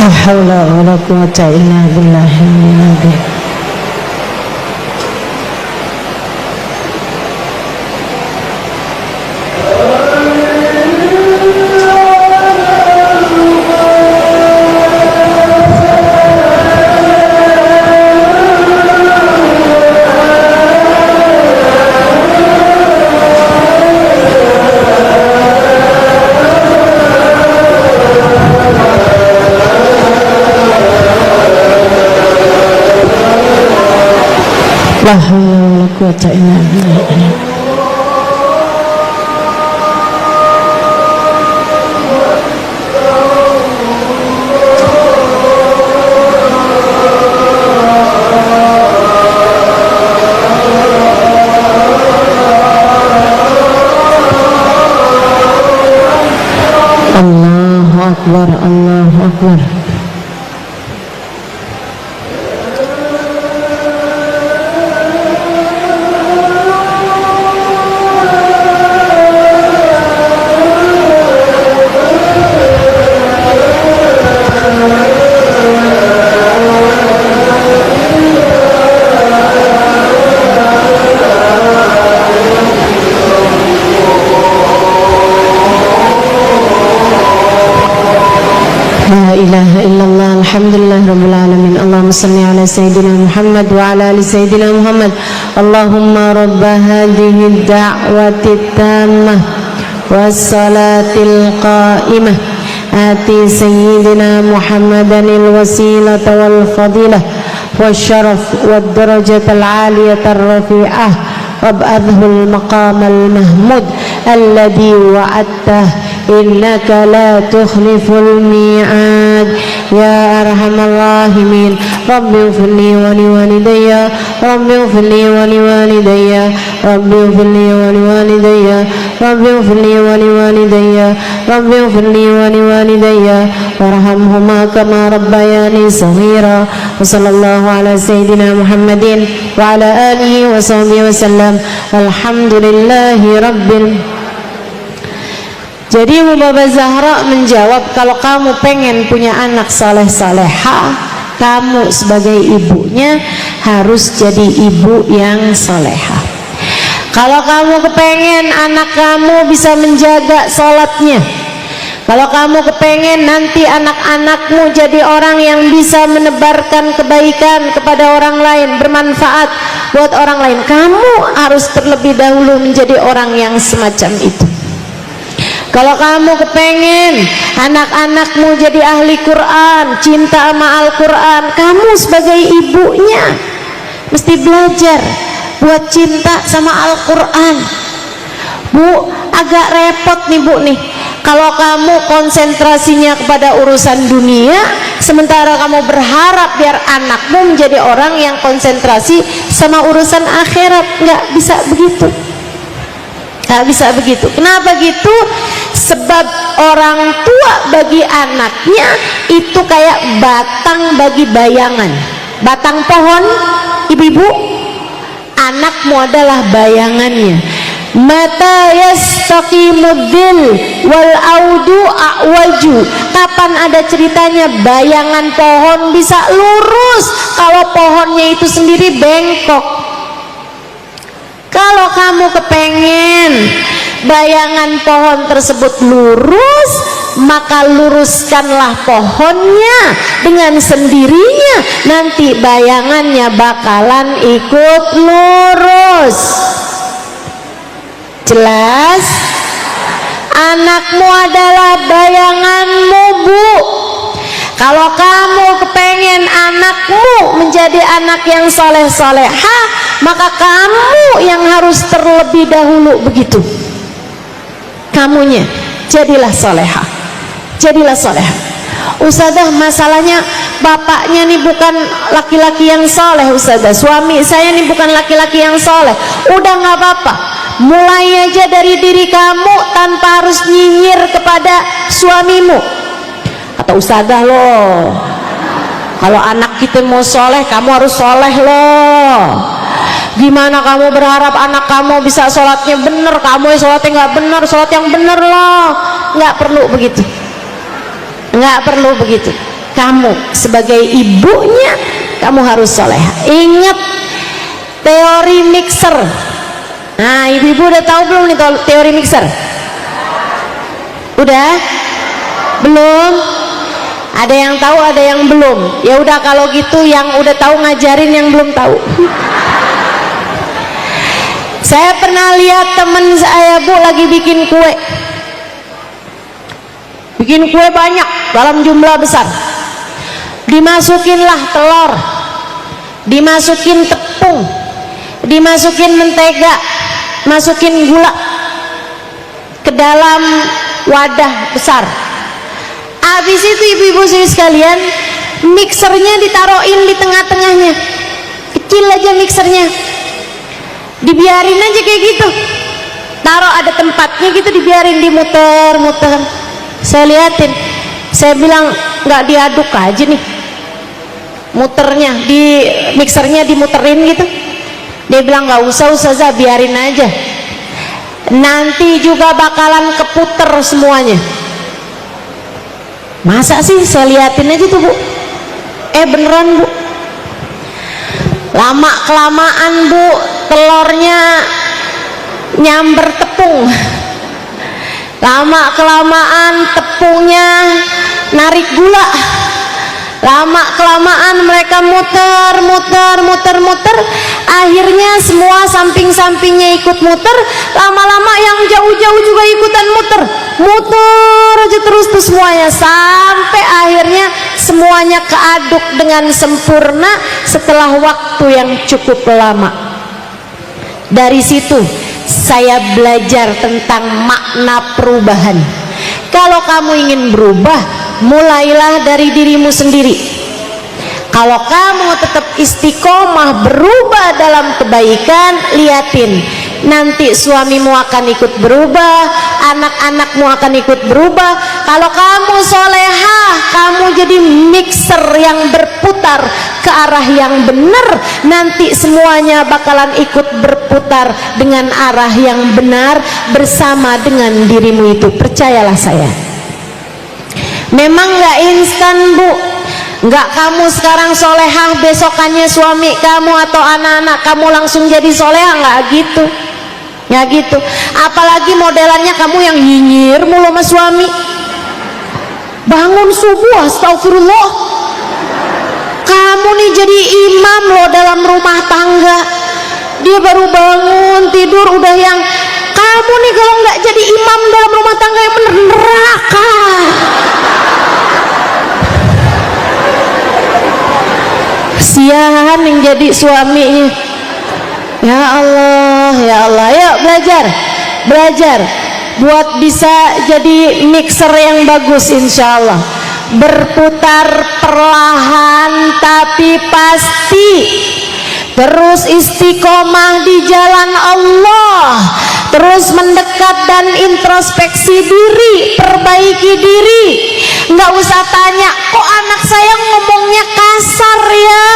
La haula wala quwwata illa billahil aliyyil azim. La haula wala quwwata illa billah. Allahu akbar, Allahu akbar. La ilaha illallah, alhamdulillah rabbil alamin. Allahumma salli ala sayyidina Muhammad wa ala ali sayyidina Muhammad. Allahumma rabba hadhihi ad-da'wati at-tammah was-salatil qa'imah ati sayyidina Muhammadan al-wasilata wal fadilah wasyaraf wad darajatal 'aliyata ar-rafi'ah wab'adhul maqamal mahmud alladhi wa'adtah innaka la tukhliful mi'ad ya arhamar rahimin. Rabbi ighfirli wa liwalidayya, Rabbi ighfirli wa liwalidayya, Rabbi ighfirli wa liwalidayya, Rabbi ighfirli wa liwalidayya, Rabbi ighfirli wa liwalidayya warhamhuma kama rabbayani shaghira. Wa sallallahu ala sayyidina Muhammadin wa ala alihi wa sahbihi wa sallam. Alhamdulillahi rabbil. Jadi Baba Zahra menjawab, kalau kamu pengen punya anak saleh-saleha, kamu sebagai ibunya harus jadi ibu yang saleha. Kalau kamu kepengen anak kamu bisa menjaga sholatnya, kalau kamu kepengen nanti anak-anakmu jadi orang yang bisa menebarkan kebaikan kepada orang lain, bermanfaat buat orang lain, kamu harus terlebih dahulu menjadi orang yang semacam itu. Kalau kamu kepengen anak-anakmu jadi ahli Quran, cinta sama Al-Quran, kamu sebagai ibunya mesti belajar buat cinta sama Al-Quran. Bu, agak repot nih Bu nih, kalau kamu konsentrasinya kepada urusan dunia, sementara kamu berharap biar anakmu menjadi orang yang konsentrasi sama urusan akhirat. Nggak bisa begitu. Nggak bisa begitu. Kenapa gitu? Sebab orang tua bagi anaknya itu kayak batang bagi bayangan. Batang pohon, ibu-ibu, anakmu adalah bayangannya. Mata yastaqimuddil wal audu a'waju. Kapan ada ceritanya bayangan pohon bisa lurus kalau pohonnya itu sendiri bengkok? Kalau kamu kepengen bayangan pohon tersebut lurus, maka luruskanlah pohonnya dengan sendirinya, nanti bayangannya bakalan ikut lurus. Jelas? Anakmu adalah bayanganmu, Bu. Kalau kamu kepengen anakmu menjadi anak yang soleh-solehah, maka kamu yang harus terlebih dahulu begitu. Kamunya jadilah solehah, jadilah solehah. Ustazah, masalahnya bapaknya nih bukan laki-laki yang soleh, Ustazah. Suami saya nih bukan laki-laki yang soleh. Udah nggak apa-apa, mulai aja dari diri kamu tanpa harus nyinyir kepada suamimu. Kata Ustazah, loh, kalau anak kita mau soleh, kamu harus soleh loh. Gimana kamu berharap anak kamu bisa sholatnya bener, kamu sholatnya nggak bener, sholat yang bener loh. Nggak perlu begitu, nggak perlu begitu. Kamu sebagai ibunya, kamu harus soleh. Ingat teori mixer. Nah, ibu-ibu udah tahu belum nih teori mixer? Udah? Belum? Ada yang tahu, ada yang belum. Ya udah, kalau gitu yang udah tahu ngajarin yang belum tahu. Saya pernah lihat temen saya, Bu, lagi bikin kue. Bikin kue banyak dalam jumlah besar. Dimasukinlah telur, dimasukin tepung, dimasukin mentega, masukin gula ke dalam wadah besar. Habis itu ibu-ibu sekalian, mixernya ditaruhin di tengah-tengahnya, kecil aja mixernya, dibiarin aja kayak gitu, taruh ada tempatnya gitu, dibiarin, dimuter-muter. Saya liatin, saya bilang, nggak diaduk aja nih muternya, di mixernya dimuterin gitu. Dia bilang, nggak usah Ustazah, biarin aja, nanti juga bakalan keputer semuanya. Masa sih? Saya liatin aja tuh, Bu. Beneran, Bu. Lama kelamaan, Bu, telurnya nyamber tepung. Lama kelamaan tepungnya narik gula. Lama kelamaan mereka muter, akhirnya semua samping-sampingnya ikut muter. Lama-lama yang jauh-jauh juga ikutan muter aja terus tuh semuanya, sampai akhirnya semuanya keaduk dengan sempurna setelah waktu yang cukup lama. Dari situ saya belajar tentang makna perubahan. Kalau kamu ingin berubah, mulailah dari dirimu sendiri. Kalau kamu tetap istiqomah berubah dalam kebaikan, liatin, nanti suamimu akan ikut berubah, anak-anakmu akan ikut berubah. Kalau kamu solehah, kamu jadi mixer yang berputar ke arah yang benar, nanti semuanya bakalan ikut berputar dengan arah yang benar bersama dengan dirimu itu. Percayalah saya, memang nggak instan, Bu. Nggak kamu sekarang solehah, besokannya suami kamu atau anak-anak kamu langsung jadi solehah, nggak gitu. Ya gitu, apalagi modelannya kamu yang nyinyir mulu sama suami. Bangun subuh, astagfirullah, kamu nih jadi imam loh dalam rumah tangga. Dia baru bangun tidur udah yang, kamu nih kalau nggak jadi imam dalam rumah tangga yang bener, neraka. Kasihan yang jadi suaminya. Ya Allah, ya Allah, yuk belajar buat bisa jadi mixer yang bagus, insya Allah. Berputar perlahan tapi pasti, terus istiqomah di jalan Allah, terus mendekat dan introspeksi diri, perbaiki diri. Nggak usah tanya, kok anak saya ngomongnya kasar ya,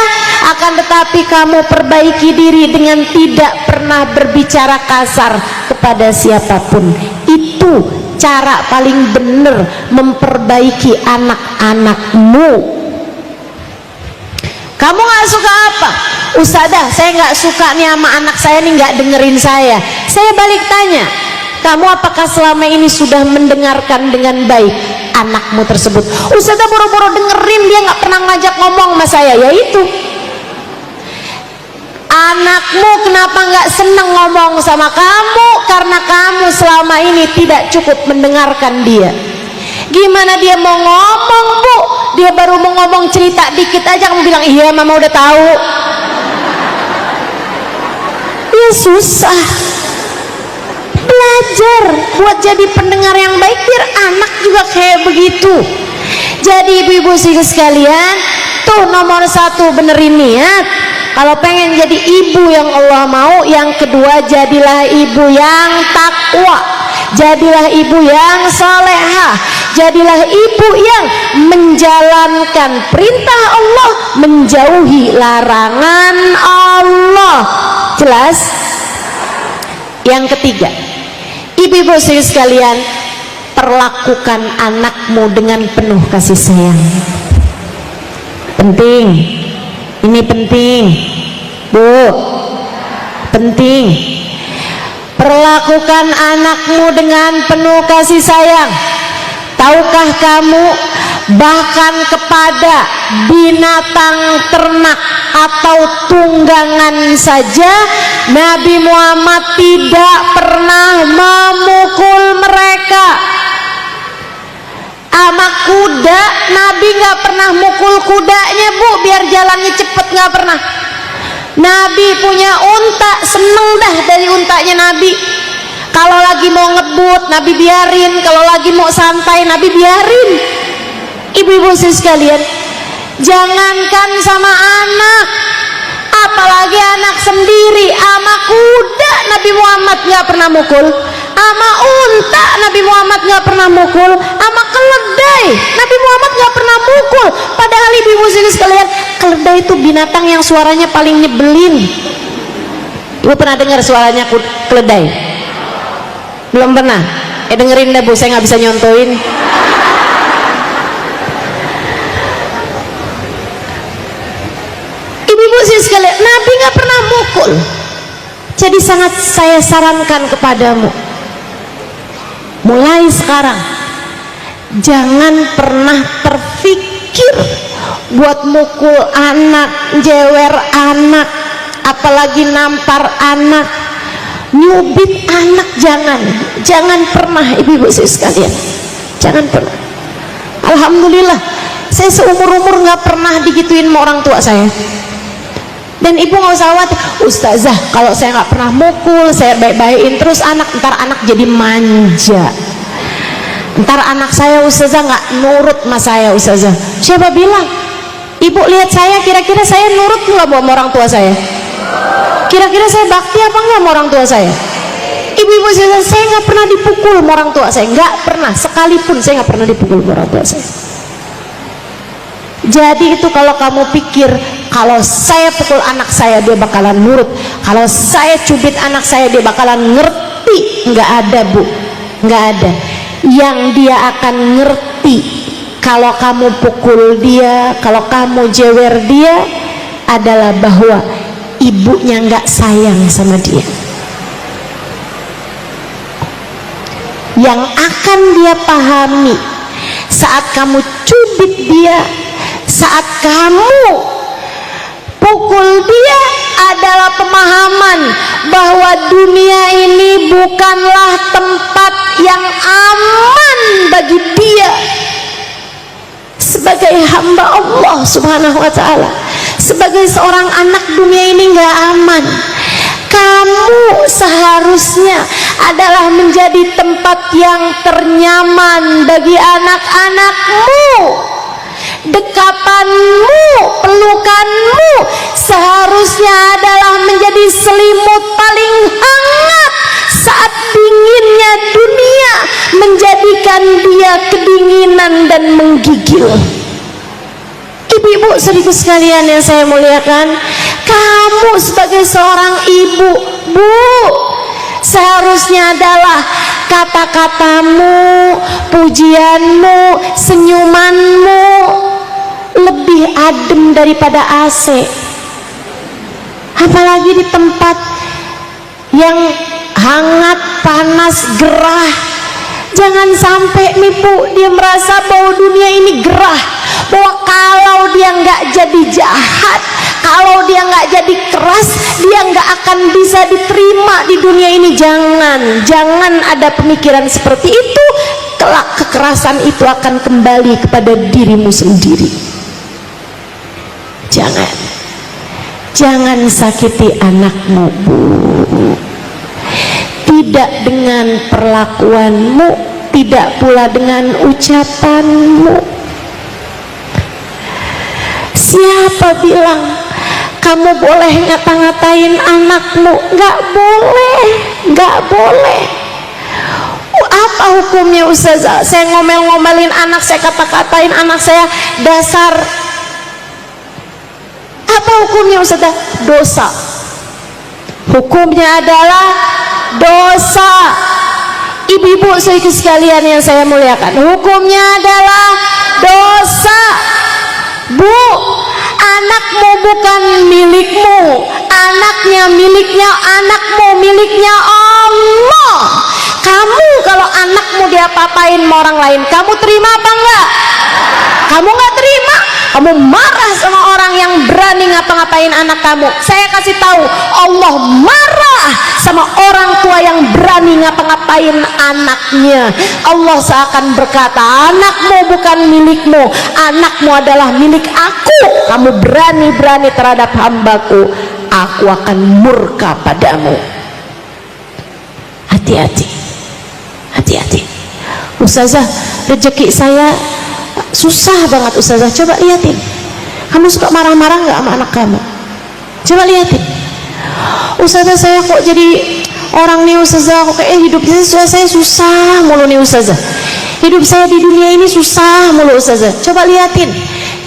akan tetapi kamu perbaiki diri dengan tidak pernah berbicara kasar kepada siapapun. Itu cara paling benar memperbaiki anak-anakmu. Kamu nggak suka apa? Ustazah, saya nggak suka nih sama anak saya nih, nggak dengerin saya. Saya balik tanya, kamu apakah selama ini sudah mendengarkan dengan baik? anakmu tersebut. Ustazah boro-boro dengerin, dia nggak pernah ngajak ngomong sama saya. Yaitu anakmu kenapa nggak seneng ngomong sama kamu? Karena kamu selama ini tidak cukup mendengarkan dia. Gimana dia mau ngomong, Bu? Dia baru mau ngomong cerita dikit aja kamu bilang iya mama udah tahu. Ya susah. Belajar buat jadi pendengar yang baik biar anak juga kayak begitu. Jadi ibu-ibu sekalian, tuh nomor 1 benerin niat. Kalau pengen jadi ibu yang Allah mau, yang kedua jadilah ibu yang takwa, jadilah ibu yang salehah, jadilah ibu yang menjalankan perintah Allah, menjauhi larangan Allah. Jelas? Yang ketiga, ibu-ibu sekalian, perlakukan anakmu dengan penuh kasih sayang. Penting, ini penting, Bu, penting. Perlakukan anakmu dengan penuh kasih sayang. Tahukah kamu, bahkan kepada binatang ternak atau tunggangan saja Nabi Muhammad tidak pernah memukul mereka. Sama kuda Nabi nggak pernah mukul kudanya, Bu, biar jalannya cepet, nggak pernah. Nabi punya unta, seneng dah dari untanya Nabi. Kalau lagi mau ngebut Nabi biarin, kalau lagi mau santai Nabi biarin. Ibu-ibu sekalian, jangankan sama anak, apalagi anak sendiri, ama kuda Nabi Muhammad nggak pernah mukul, ama unta Nabi Muhammad nggak pernah mukul, ama keledai Nabi Muhammad nggak pernah mukul. Padahal ibu-ibu sekalian, keledai itu binatang yang suaranya paling nyebelin. Ibu pernah dengar suaranya keledai? Belum pernah? Dengerin deh, Bu, saya nggak bisa nyontoin. Ibu-ibu sekalian, Nabi nggak pernah mukul. Jadi sangat saya sarankan kepadamu, mulai sekarang jangan pernah terfikir buat mukul anak, jewer anak, apalagi nampar anak, nyubit anak. Jangan pernah, ibu-ibu sekalian, jangan pernah. Alhamdulillah saya seumur-umur nggak pernah digituin sama orang tua saya. Dan ibu nggak usah khawatir, Ustazah kalau saya nggak pernah mukul, saya baik-baikin terus anak, ntar anak jadi manja, ntar anak saya Ustazah nggak nurut sama saya. Ustazah, siapa bilang? Ibu lihat saya, kira-kira saya nurut nggak sama orang tua saya? Kira-kira saya bakti apa nggak sama orang tua saya? Ibu-ibu saya nggak pernah dipukul sama orang tua saya, nggak pernah, sekalipun saya nggak pernah dipukul sama orang tua saya. Jadi itu kalau kamu pikir kalau saya pukul anak saya dia bakalan nurut, kalau saya cubit anak saya dia bakalan ngerti, nggak ada, Bu, nggak ada. Yang dia akan ngerti kalau kamu pukul dia, kalau kamu jewer dia, adalah bahwa ibunya nggak sayang sama dia. Yang akan dia pahami saat kamu cubit dia, saat kamu pukul dia, adalah pemahaman bahwa dunia ini bukanlah tempat yang aman bagi dia sebagai hamba Allah Subhanahu wa ta'ala. Sebagai seorang anak, dunia ini nggak aman. Kamu seharusnya adalah menjadi tempat yang ternyaman bagi anak-anakmu. Dekapanmu, pelukanmu seharusnya adalah menjadi selimut paling hangat saat dinginnya dunia menjadikan dia kedinginan dan menggigil. Ibu-ibu saudaraku sekalian yang saya muliakan, kamu sebagai seorang ibu, Bu, seharusnya adalah kata-katamu, pujianmu, senyumanmu lebih adem daripada AC. Apalagi di tempat yang hangat, panas, gerah, Jangan sampai nih Bu, dia merasa bahwa dunia ini gerah, bahwa kalau dia nggak jadi jahat, kalau dia nggak jadi keras, dia nggak akan bisa diterima di dunia ini. Jangan ada pemikiran seperti itu. Kelak kekerasan itu akan kembali kepada dirimu sendiri. Jangan sakiti anakmu Bu, tidak dengan perlakuanmu, tidak pula dengan ucapanmu. Siapa bilang kamu boleh ngata-ngatain anakmu? Nggak boleh. Apa hukumnya Ustazah? Saya ngomel-ngomelin anak, saya kata-katain anak saya dasar. Apa hukumnya Ustazah? Dosa. Hukumnya adalah dosa. Ibu-ibu sekalian yang saya muliakan, hukumnya adalah dosa. Bu, anakmu bukan milikmu, anakmu miliknya Allah. Kamu kalau anakmu diapa-apain sama orang lain, kamu terima apa enggak? Kamu nggak terima, kamu marah sama orang yang berani ngapa-ngapain anak kamu. Saya kasih tahu, Allah marah sama orang tua yang berani ngapa-ngapain anaknya. Allah seakan berkata, anakmu bukan milikmu, anakmu adalah milik aku. Kamu berani-berani terhadap hambaku, aku akan murka padamu. Hati-hati. Ustazah, rezeki saya susah banget Ustazah. Coba liatin, kamu suka marah-marah nggak sama anak kamu? Coba liatin. Ustazah, saya kok jadi orang nih Ustazah, kok kayak hidup saya susah mulu nih Ustazah. Hidup saya di dunia ini susah mulu Ustazah. Coba liatin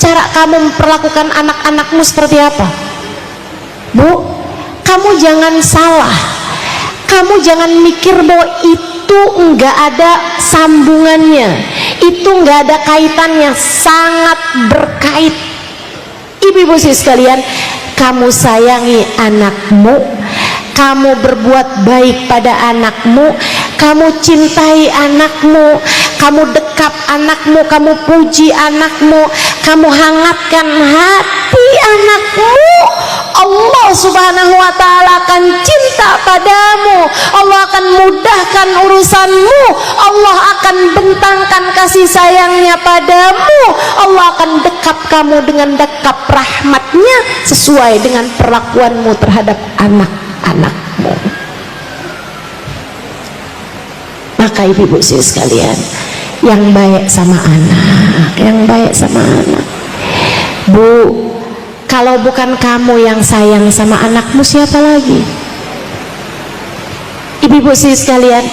cara kamu memperlakukan anak-anakmu seperti apa. Bu, kamu jangan salah, kamu jangan mikir bahwa itu enggak ada sambungannya, itu enggak ada kaitannya. Sangat berkait. Ibu-ibu sekalian, kamu sayangi anakmu, kamu berbuat baik pada anakmu, kamu cintai anakmu, kamu dekap anakmu, kamu puji anakmu, kamu hangatkan hati anakmu, Allah subhanahu wa ta'ala akan cinta padamu, Allah akan mudahkan urusanmu, Allah akan bentangkan kasih sayangnya padamu, Allah akan dekap kamu dengan dekap rahmatnya sesuai dengan perlakuanmu terhadap anak-anakmu. Maka ibu-ibu sekalian, yang baik sama anak, Bu, kalau bukan kamu yang sayang sama anakmu, siapa lagi? Ibu-ibu sekalian,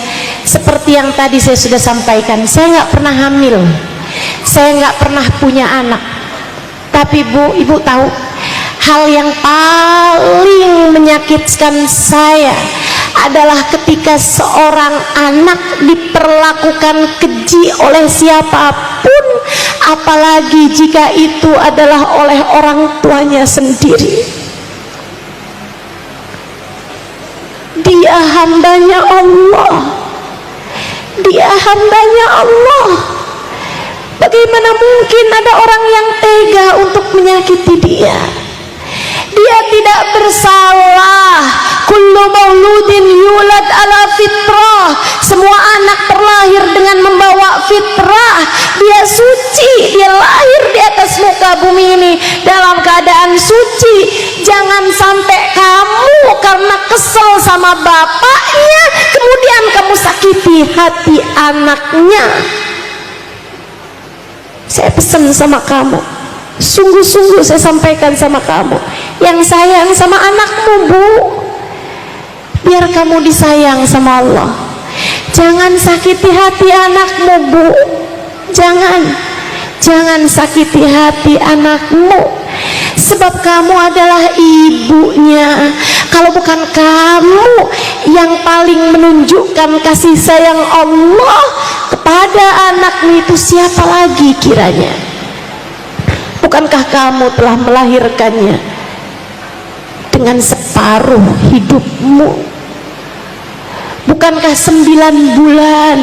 seperti yang tadi saya sudah sampaikan, saya nggak pernah hamil, saya nggak pernah punya anak. Tapi Bu, ibu tahu, hal yang paling menyakitkan saya adalah ketika seorang anak diperlakukan keji oleh siapapun, apalagi jika itu adalah oleh orang tuanya sendiri. Dia hambanya Allah, bagaimana mungkin ada orang yang tega untuk menyakiti dia? Dia tidak bersalah. Kullu mauludin yulad ala fitrah. Semua anak terlahir dengan membawa fitrah. Dia suci, dia lahir di atas muka bumi ini dalam keadaan suci. Jangan sampai kamu karena kesel sama bapaknya kemudian kamu sakiti hati anaknya. Saya pesan sama kamu, sungguh-sungguh saya sampaikan sama kamu yang sayang sama anakmu, Bu, biar kamu disayang sama Allah. Jangan sakiti hati anakmu, Bu. Jangan sakiti hati anakmu, sebab kamu adalah ibunya. Kalau bukan kamu yang paling menunjukkan kasih sayang Allah kepada anakmu, itu siapa lagi kiranya? Bukankah kamu telah melahirkannya dengan separuh hidupmu? Bukankah 9 bulan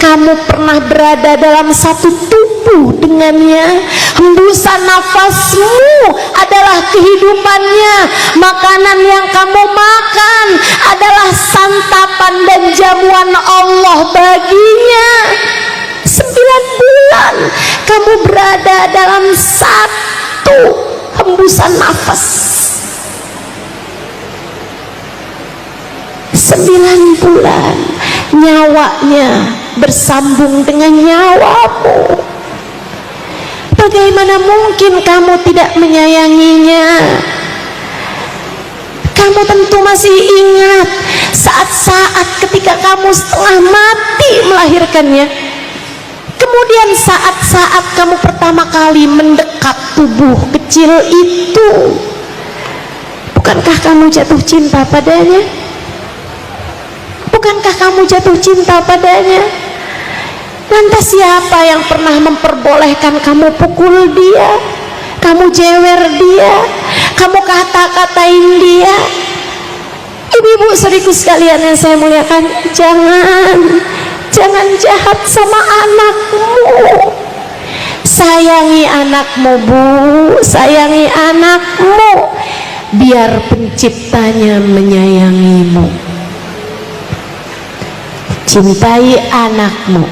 kamu pernah berada dalam satu tubuh dengannya. Hembusan nafasmu adalah kehidupannya. Makanan yang kamu makan adalah santapan dan jamuan Allah baginya. 9 bulan kamu berada dalam satu hembusan nafas. 9 bulan nyawanya bersambung dengan nyawamu. Bagaimana mungkin kamu tidak menyayanginya? Kamu tentu masih ingat saat-saat ketika kamu setengah mati melahirkannya. Kemudian saat-saat kamu pertama kali mendekat tubuh kecil itu, bukankah kamu jatuh cinta padanya? Bukankah kamu jatuh cinta padanya? Lantas siapa yang pernah memperbolehkan kamu pukul dia, kamu jewer dia, kamu kata-katain dia? Ibu-ibu saudariku sekalian yang saya muliakan, jangan jahat sama anakmu. Sayangi anakmu, Bu, sayangi anakmu, biar penciptanya menyayangimu. Cintai anakmu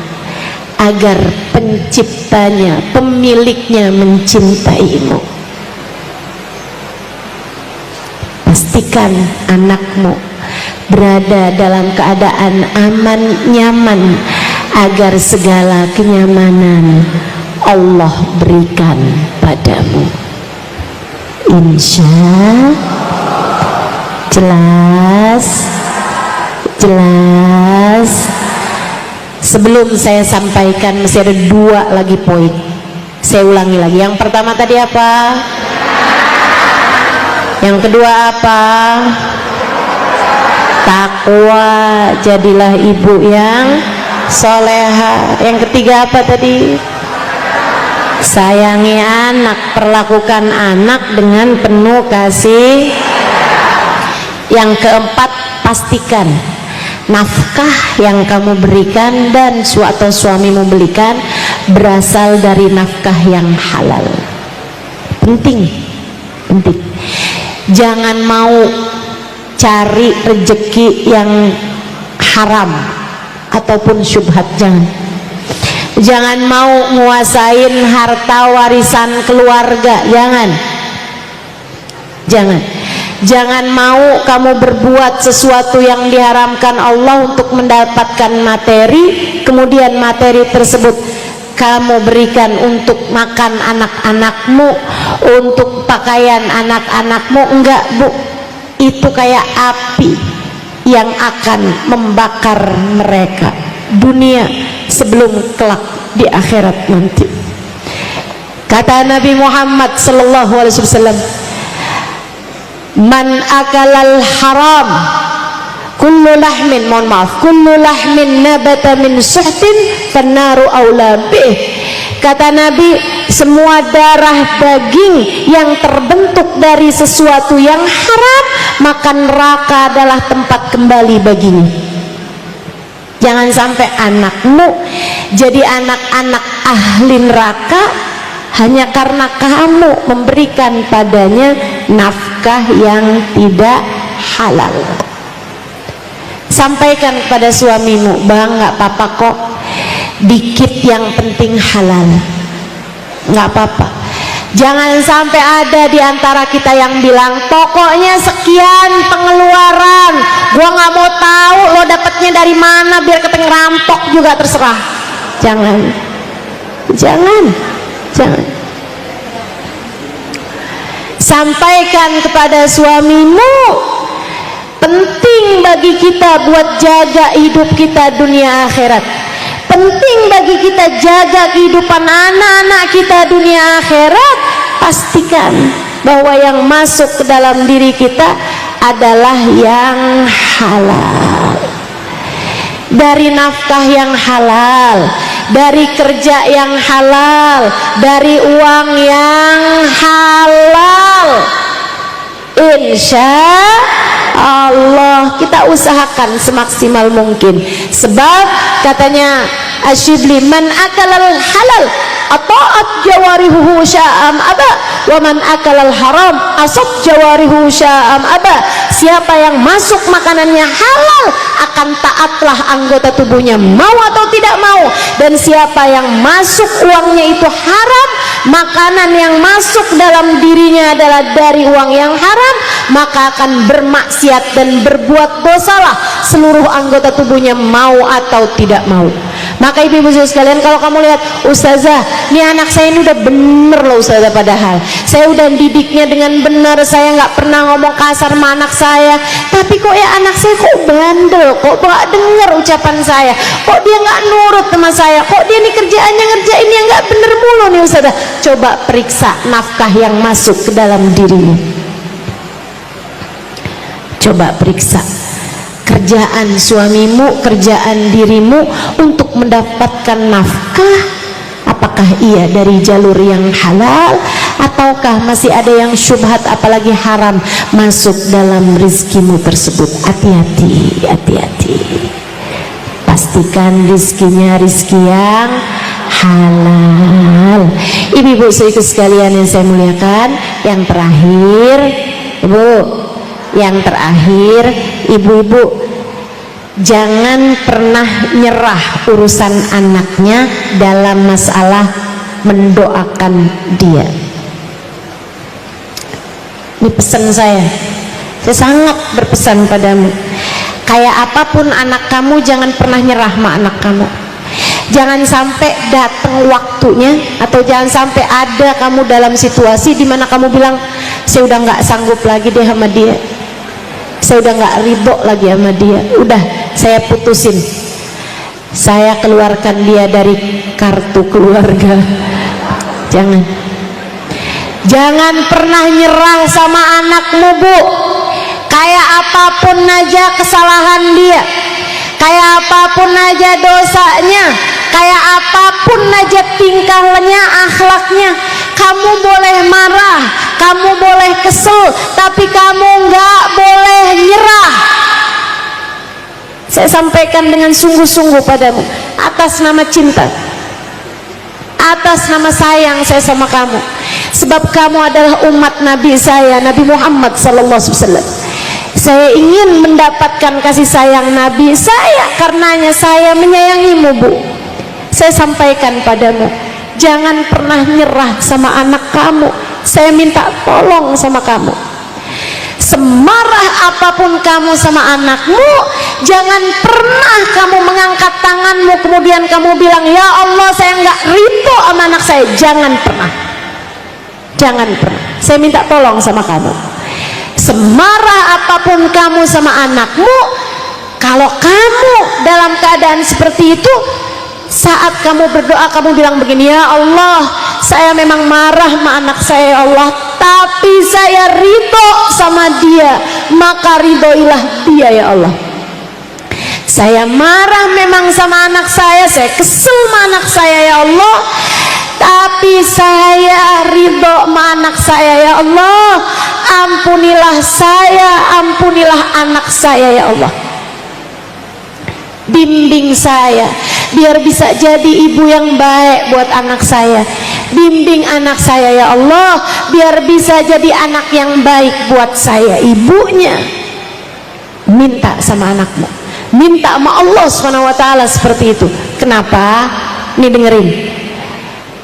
agar penciptanya, pemiliknya mencintaimu. Pastikan anakmu berada dalam keadaan aman, nyaman, agar segala kenyamanan Allah berikan padamu. Insya jelas. Sebelum saya sampaikan masih ada 2 lagi poin. Saya ulangi lagi. Yang pertama tadi apa? Yang kedua apa? Takwa, jadilah ibu yang soleha. Yang ketiga apa tadi? Sayangi anak, perlakukan anak dengan penuh kasih. Yang keempat, pastikan nafkah yang kamu berikan dan atau suamimu berikan berasal dari nafkah yang halal. Penting. Jangan mau cari rezeki yang haram ataupun syubhat. Jangan mau nguasain harta warisan keluarga. Jangan mau kamu berbuat sesuatu yang diharamkan Allah untuk mendapatkan materi, kemudian materi tersebut kamu berikan untuk makan anak-anakmu, untuk pakaian anak-anakmu. Enggak, Bu, itu kayak api yang akan membakar mereka dunia sebelum kelak di akhirat nanti. Kata Nabi Muhammad sallallahu alaihi wasallam, man akalal haram kullu lahmin nabata min suhtin fannaru aula bih. Kata Nabi, semua darah daging yang terbentuk dari sesuatu yang haram, maka neraka adalah tempat kembali baginya. Jangan sampai anakmu jadi anak-anak ahli neraka hanya karena kamu memberikan padanya nafkah yang tidak halal. Sampaikan kepada suamimu, Bang, nggak apa-apa kok, dikit yang penting halal, nggak apa-apa. Jangan sampai ada di antara kita yang bilang, pokoknya sekian pengeluaran, gua nggak mau tahu lo dapatnya dari mana, biar keteng rampok juga terserah. Jangan. Sampaikan kepada suamimu, penting bagi kita buat jaga hidup kita dunia akhirat. Penting bagi kita jaga kehidupan anak-anak kita dunia akhirat. Pastikan bahwa yang masuk ke dalam diri kita adalah yang halal, dari nafkah yang halal, dari kerja yang halal, dari uang yang halal. Insya Allah, kita usahakan semaksimal mungkin. Sebab katanya Asyibli, man akalal halal ata'at jawarihuhu sya'am aba, wa man akalal haram asab jawarihu sya'am aba. Siapa yang masuk makanannya halal, akan taatlah anggota tubuhnya mau atau tidak mau. Dan siapa yang masuk uangnya itu haram, makanan yang masuk dalam dirinya adalah dari uang yang haram, maka akan bermaksiat dan berbuat dosalah seluruh anggota tubuhnya mau atau tidak mau. Maka ibu-ibu sekalian, kalau kamu lihat, ustazah, ini anak saya ini udah bener loh ustazah, padahal saya udah didiknya dengan benar, saya nggak pernah ngomong kasar sama anak saya, tapi kok ya anak saya kok bandel, kok nggak dengar ucapan saya, kok dia nggak nurut sama saya, kok dia nih kerjaannya ngerjain yang nggak bener mulu nih ustazah. Coba periksa nafkah yang masuk ke dalam dirimu, coba periksa kerjaan suamimu, kerjaan dirimu untuk mendapatkan nafkah, apakah ia dari jalur yang halal ataukah masih ada yang syubhat apalagi haram masuk dalam rizkimu tersebut. Hati-hati, hati-hati, pastikan rizkinya rizki yang halal. Ibu-ibu sekalian yang saya muliakan, yang terakhir, ibu, yang terakhir, ibu-ibu jangan pernah nyerah urusan anaknya dalam masalah mendoakan dia. Ini pesan saya sangat berpesan padamu. Kayak apapun anak kamu, jangan pernah nyerah sama anak kamu. Jangan sampai datang waktunya, atau jangan sampai ada kamu dalam situasi di mana kamu bilang, saya udah nggak sanggup lagi deh sama dia, saya udah nggak ridho lagi sama dia, udah saya putusin, saya keluarkan dia dari kartu keluarga. Jangan pernah nyerah sama anakmu, bu. Kayak apapun aja kesalahan dia, kayak apapun aja dosanya, kayak apapun aja tingkahnya, akhlaknya, kamu boleh marah, kamu boleh kesel, tapi kamu nggak boleh nyerah. Saya sampaikan dengan sungguh-sungguh padamu, atas nama cinta, atas nama sayang saya sama kamu, sebab kamu adalah umat Nabi saya, Nabi Muhammad SAW. Saya ingin mendapatkan kasih sayang Nabi saya, karenanya saya menyayangimu, bu. Saya sampaikan padamu, jangan pernah nyerah sama anak kamu. Saya minta tolong sama kamu, semarah apapun kamu sama anakmu, jangan pernah kamu mengangkat tanganmu kemudian kamu bilang, ya Allah saya nggak ridho sama anak saya. Jangan pernah, jangan pernah. Saya minta tolong sama kamu, semarah apapun kamu sama anakmu, kalau kamu dalam keadaan seperti itu, saat kamu berdoa kamu bilang begini, ya Allah saya memang marah sama anak saya ya Allah, tapi saya ridho sama dia, maka ridhoilah dia ya Allah. Saya marah memang sama anak saya kesel sama anak saya ya Allah, tapi saya ridho sama anak saya ya Allah. Ampunilah saya, ampunilah anak saya ya Allah. Bimbing saya biar bisa jadi ibu yang baik buat anak saya. Bimbing anak saya ya Allah biar bisa jadi anak yang baik buat saya, ibunya. Minta sama anakmu, minta sama Allah SWT seperti itu. Kenapa? Nih dengerin,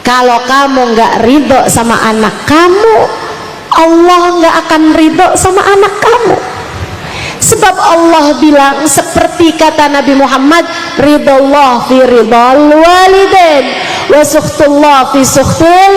kalau kamu nggak ridho sama anak kamu, Allah nggak akan ridho sama anak kamu. Sebab Allah bilang seperti kata Nabi Muhammad, ridallah fi ridal walidain wa sukhtullah fi sukhtil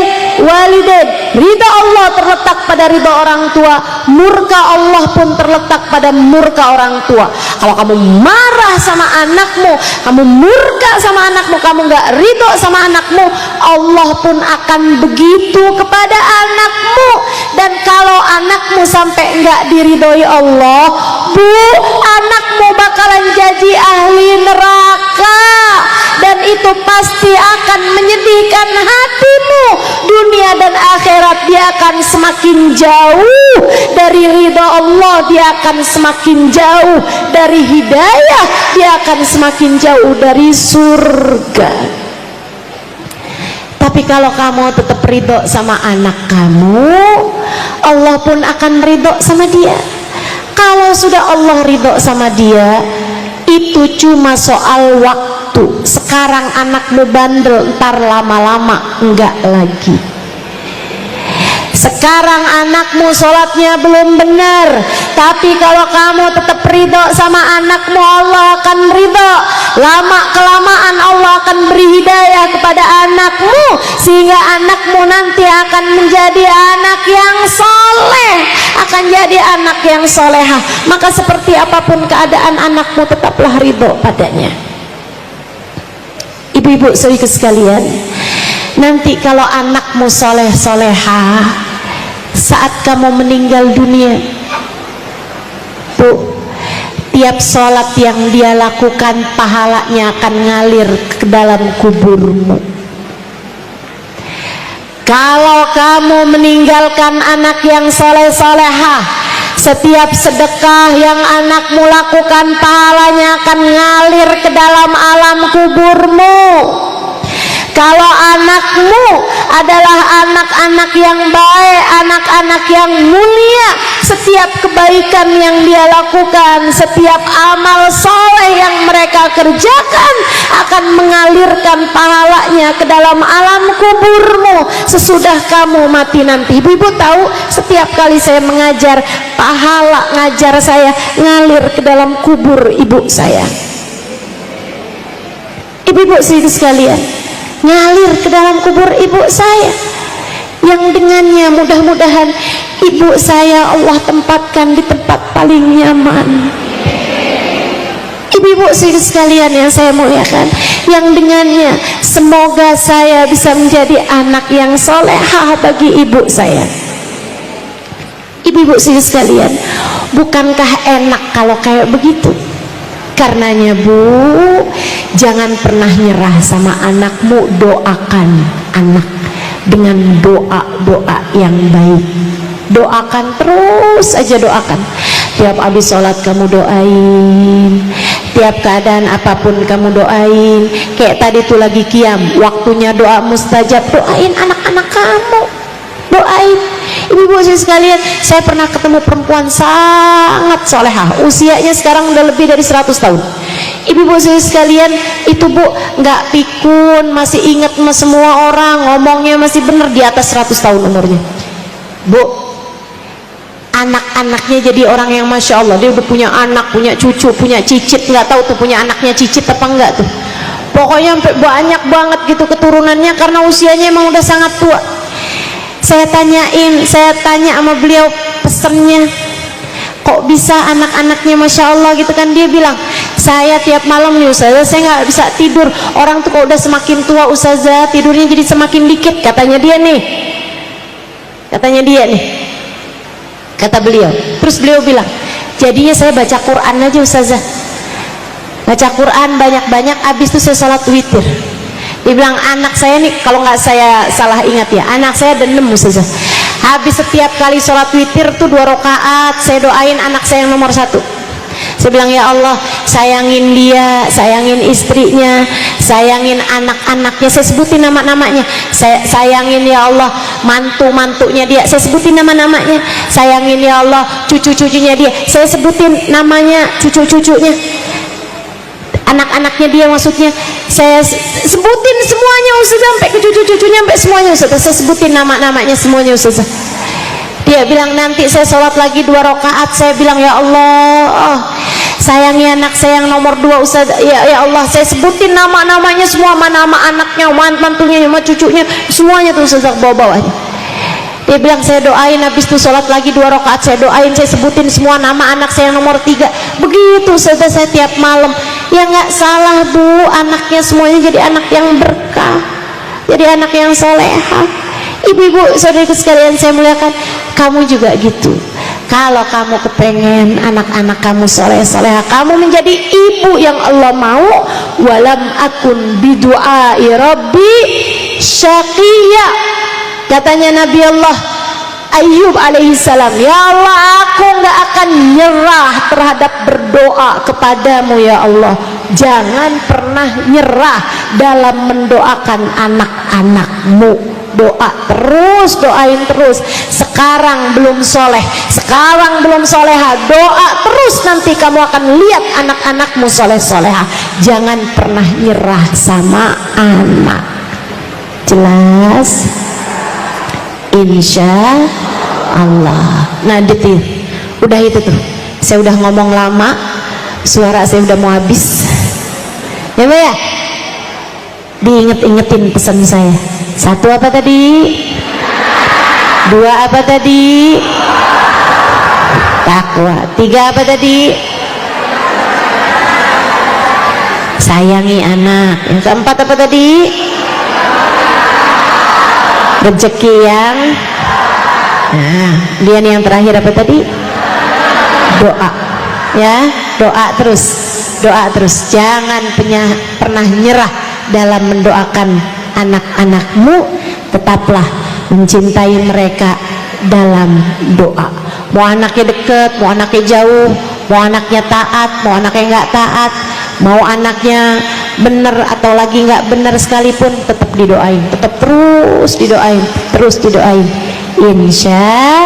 walidain. Ridha Allah terletak pada ridha orang tua, murka Allah pun terletak pada murka orang tua. Kalau kamu marah sama anakmu, kamu murka sama anakmu, kamu nggak ridho sama anakmu, Allah pun akan begitu kepada anakmu. Dan kalau anakmu sampai nggak diridhoi Allah, bu, anakmu bakalan jadi ahli neraka, dan itu pasti akan menyedihkan hatimu. Dunia dan akhirat dia akan semakin jauh dari ridha Allah, dia akan semakin jauh dari hidayah, dia akan semakin jauh dari surga. Tapi kalau kamu tetap ridho sama anak kamu, Allah pun akan ridho sama dia. Kalau sudah Allah ridho sama dia, itu cuma soal waktu. Sekarang anakmu bandel, ntar lama-lama enggak lagi. Sekarang anakmu sholatnya belum benar, tapi kalau kamu tetap ridho sama anakmu, Allah akan ridho. Lama kelamaan Allah akan beri hidayah kepada anakmu, sehingga anakmu nanti akan menjadi anak yang soleh, akan jadi anak yang solehah. Maka seperti apapun keadaan anakmu, tetaplah ridho padanya. Ibu-ibu saudari sekalian, nanti kalau anakmu soleh solehah, saat kamu meninggal dunia, tuh tiap sholat yang dia lakukan pahalanya akan ngalir ke dalam kuburmu. Kalau kamu meninggalkan anak yang soleh solehah, setiap sedekah yang anakmu lakukan pahalanya akan ngalir ke dalam alam kuburmu. Kalau anakmu adalah anak-anak yang baik, anak-anak yang mulia, setiap kebaikan yang dia lakukan, setiap amal soleh yang mereka kerjakan akan mengalirkan pahalanya ke dalam alam kuburmu sesudah kamu mati nanti. Ibu-ibu tahu, setiap kali saya mengajar, pahala ngajar saya ngalir ke dalam kubur ibu saya. Ibu-ibu sekalian, ngalir ke dalam kubur ibu saya, yang dengannya mudah-mudahan ibu saya Allah tempatkan di tempat paling nyaman. Ibu-ibu sekalian yang saya muliakan, yang dengannya semoga saya bisa menjadi anak yang solehah bagi ibu saya. Ibu-ibu sekalian, bukankah enak kalau kayak begitu? Karenanya Bu, jangan pernah nyerah sama anakmu, doakan anak dengan doa-doa yang baik. Doakan terus aja, doakan. Tiap habis sholat kamu doain, tiap keadaan apapun kamu doain. Kayak tadi tuh lagi qiyam, waktunya doa mustajab, doain anak-anak kamu, doain. Ibu-ibu sekalian, saya pernah ketemu perempuan sangat solehah, usianya sekarang udah lebih dari 100 tahun. Ibu-ibu sekalian, itu Bu nggak pikun, masih ingat sama semua orang, ngomongnya masih bener, di atas 100 tahun umurnya. Bu, anak-anaknya jadi orang yang Masya Allah, dia udah punya anak, punya cucu, punya cicit, nggak tahu tuh punya anaknya cicit apa enggak tuh. Pokoknya sampai banyak banget gitu keturunannya, karena usianya emang udah sangat tua. Saya tanya sama beliau, pesennya kok bisa anak-anaknya Masya Allah gitu kan. Dia bilang, saya tiap malam nih Ustazah, saya nggak bisa tidur. Orang tuh kalau udah semakin tua Ustazah, tidurnya jadi semakin dikit, katanya dia nih, kata beliau. Terus beliau bilang, jadinya saya baca Quran aja Ustazah, baca Quran banyak-banyak, abis itu saya sholat witir. Dia bilang, anak saya nih, kalau nggak saya salah ingat ya, anak saya ada 6 Ustazah. Habis setiap kali sholat witir tuh 2 rakaat, saya doain anak saya yang nomor 1. Saya bilang, ya Allah, sayangin dia, sayangin istrinya, sayangin anak-anaknya, saya sebutin nama-namanya. Sayangin ya Allah mantu-mantunya dia, saya sebutin nama-namanya. Sayangin ya Allah cucu-cucunya dia, saya sebutin namanya, cucu-cucunya, anak-anaknya dia, maksudnya saya sebutin semuanya Ustazah, sampai ke cucu-cucunya, sampai semuanya Ustazah, saya sebutin nama-namanya semuanya Ustazah. Dia bilang, nanti saya sholat lagi 2 rakaat, saya bilang, ya Allah, sayangi anak saya yang nomor 2 Ustazah, ya Allah, saya sebutin nama-namanya semua, nama anaknya, mantunya, sama cucunya, semuanya tuh Ustazah, bawa-bawa. Dia bilang, saya doain, habis itu sholat lagi 2 rakaat, saya doain, saya sebutin semua nama anak saya yang nomor 3. Begitu Ustazah saya tiap malam. Ya nggak salah Bu, anaknya semuanya jadi anak yang berkah, jadi anak yang solehah. Ibu-ibu saudariku sekalian saya muliakan, kamu juga gitu. Kalau kamu kepengen anak-anak kamu soleh-solehah, kamu menjadi ibu yang Allah mau, walam akun bidu'ai rabbi syaqiyya. Katanya Nabi Allah, Ayyub alaihissalam, ya Allah, aku nggak akan nyerah terhadap berdoa kepadamu ya Allah. Jangan pernah nyerah dalam mendoakan anak-anakmu. Doa terus, doain terus. Sekarang belum soleh, sekarang belum soleha, doa terus, nanti kamu akan lihat anak-anakmu soleh-soleha. Jangan pernah nyerah sama anak. Jelas? Insya Allah. Nah detil, udah itu tuh, saya udah ngomong lama, suara saya udah mau habis ya Mbak ya. Diinget-ingetin pesan saya. 1 apa tadi? 2 apa tadi? Takwa. 3 apa tadi? Sayangi anak. Yang keempat apa tadi? Rezeki yang, nah dia nih yang terakhir apa tadi? Doa. Ya, doa terus, doa terus. Jangan pernah nyerah dalam mendoakan anak-anakmu. Tetaplah mencintai mereka dalam doa. Mau anaknya deket, mau anaknya jauh, mau anaknya taat, mau anaknya nggak taat, mau anaknya bener atau lagi nggak bener sekalipun, tetap didoain, tetap terus didoain, terus didoain. Insya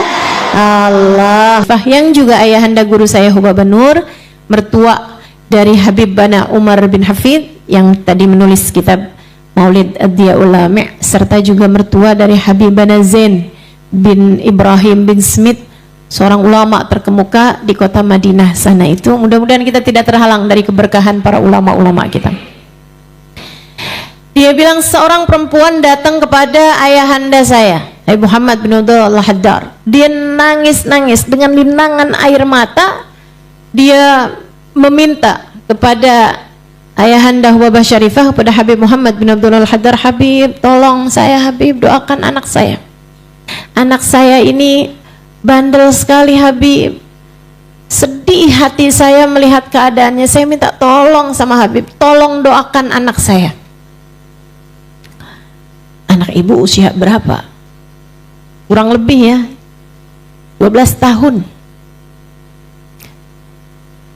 Allah. Yang juga ayahanda guru saya Hubaba Nur, mertua dari Habib Bana Umar bin Hafid yang tadi menulis kitab Maulid Ad-Diyaul Lami', serta juga mertua dari Habib Bana Zain bin Ibrahim bin Smith, seorang ulama terkemuka di kota Madinah sana itu. Mudah-mudahan kita tidak terhalang dari keberkahan para ulama-ulama kita. Dia bilang seorang perempuan datang kepada ayahanda saya, Habib Muhammad bin Abdul Al-Haddar. Dia nangis-nangis dengan linangan air mata. Dia meminta kepada ayahanda Hubabah Syarifah, kepada Habib Muhammad bin Abdul Al-Haddar, Habib tolong saya, Habib doakan anak saya. Anak saya ini bandel sekali Habib, sedih hati saya melihat keadaannya. Saya minta tolong sama Habib, tolong doakan anak saya. Anak ibu usia berapa? Kurang lebih ya 12 tahun.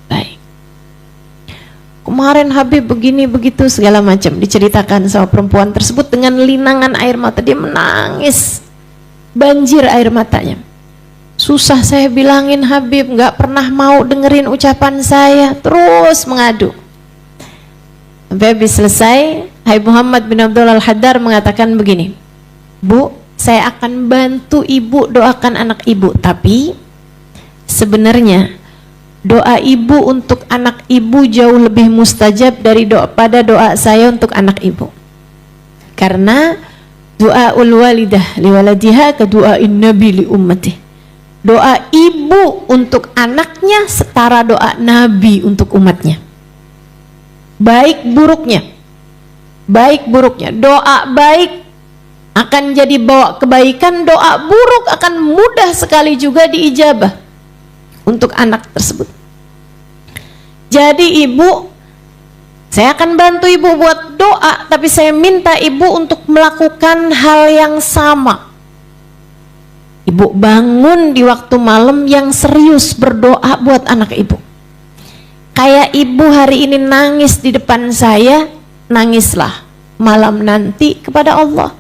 Baik, kemarin Habib begini begitu segala macam diceritakan sama perempuan tersebut dengan linangan air mata. Dia menangis, banjir air matanya. Susah saya bilangin, Habib nggak pernah mau dengerin ucapan saya, terus mengadu. Sampai habis selesai, Habib Muhammad bin Abdul Al-Haddar mengatakan begini, Bu, saya akan bantu ibu doakan anak ibu, tapi sebenarnya doa ibu untuk anak ibu jauh lebih mustajab dari doa saya untuk anak ibu. Karena doaul walidah liwaladiha ka doain nabi li ummati. Doa ibu untuk anaknya setara doa nabi untuk umatnya. Baik buruknya, doa baik akan jadi bawa kebaikan, doa buruk akan mudah sekali juga diijabah untuk anak tersebut. Jadi ibu, saya akan bantu ibu buat doa, tapi saya minta ibu untuk melakukan hal yang sama. Ibu bangun di waktu malam yang serius berdoa buat anak ibu. Kayak ibu hari ini nangis di depan saya, nangislah malam nanti kepada Allah.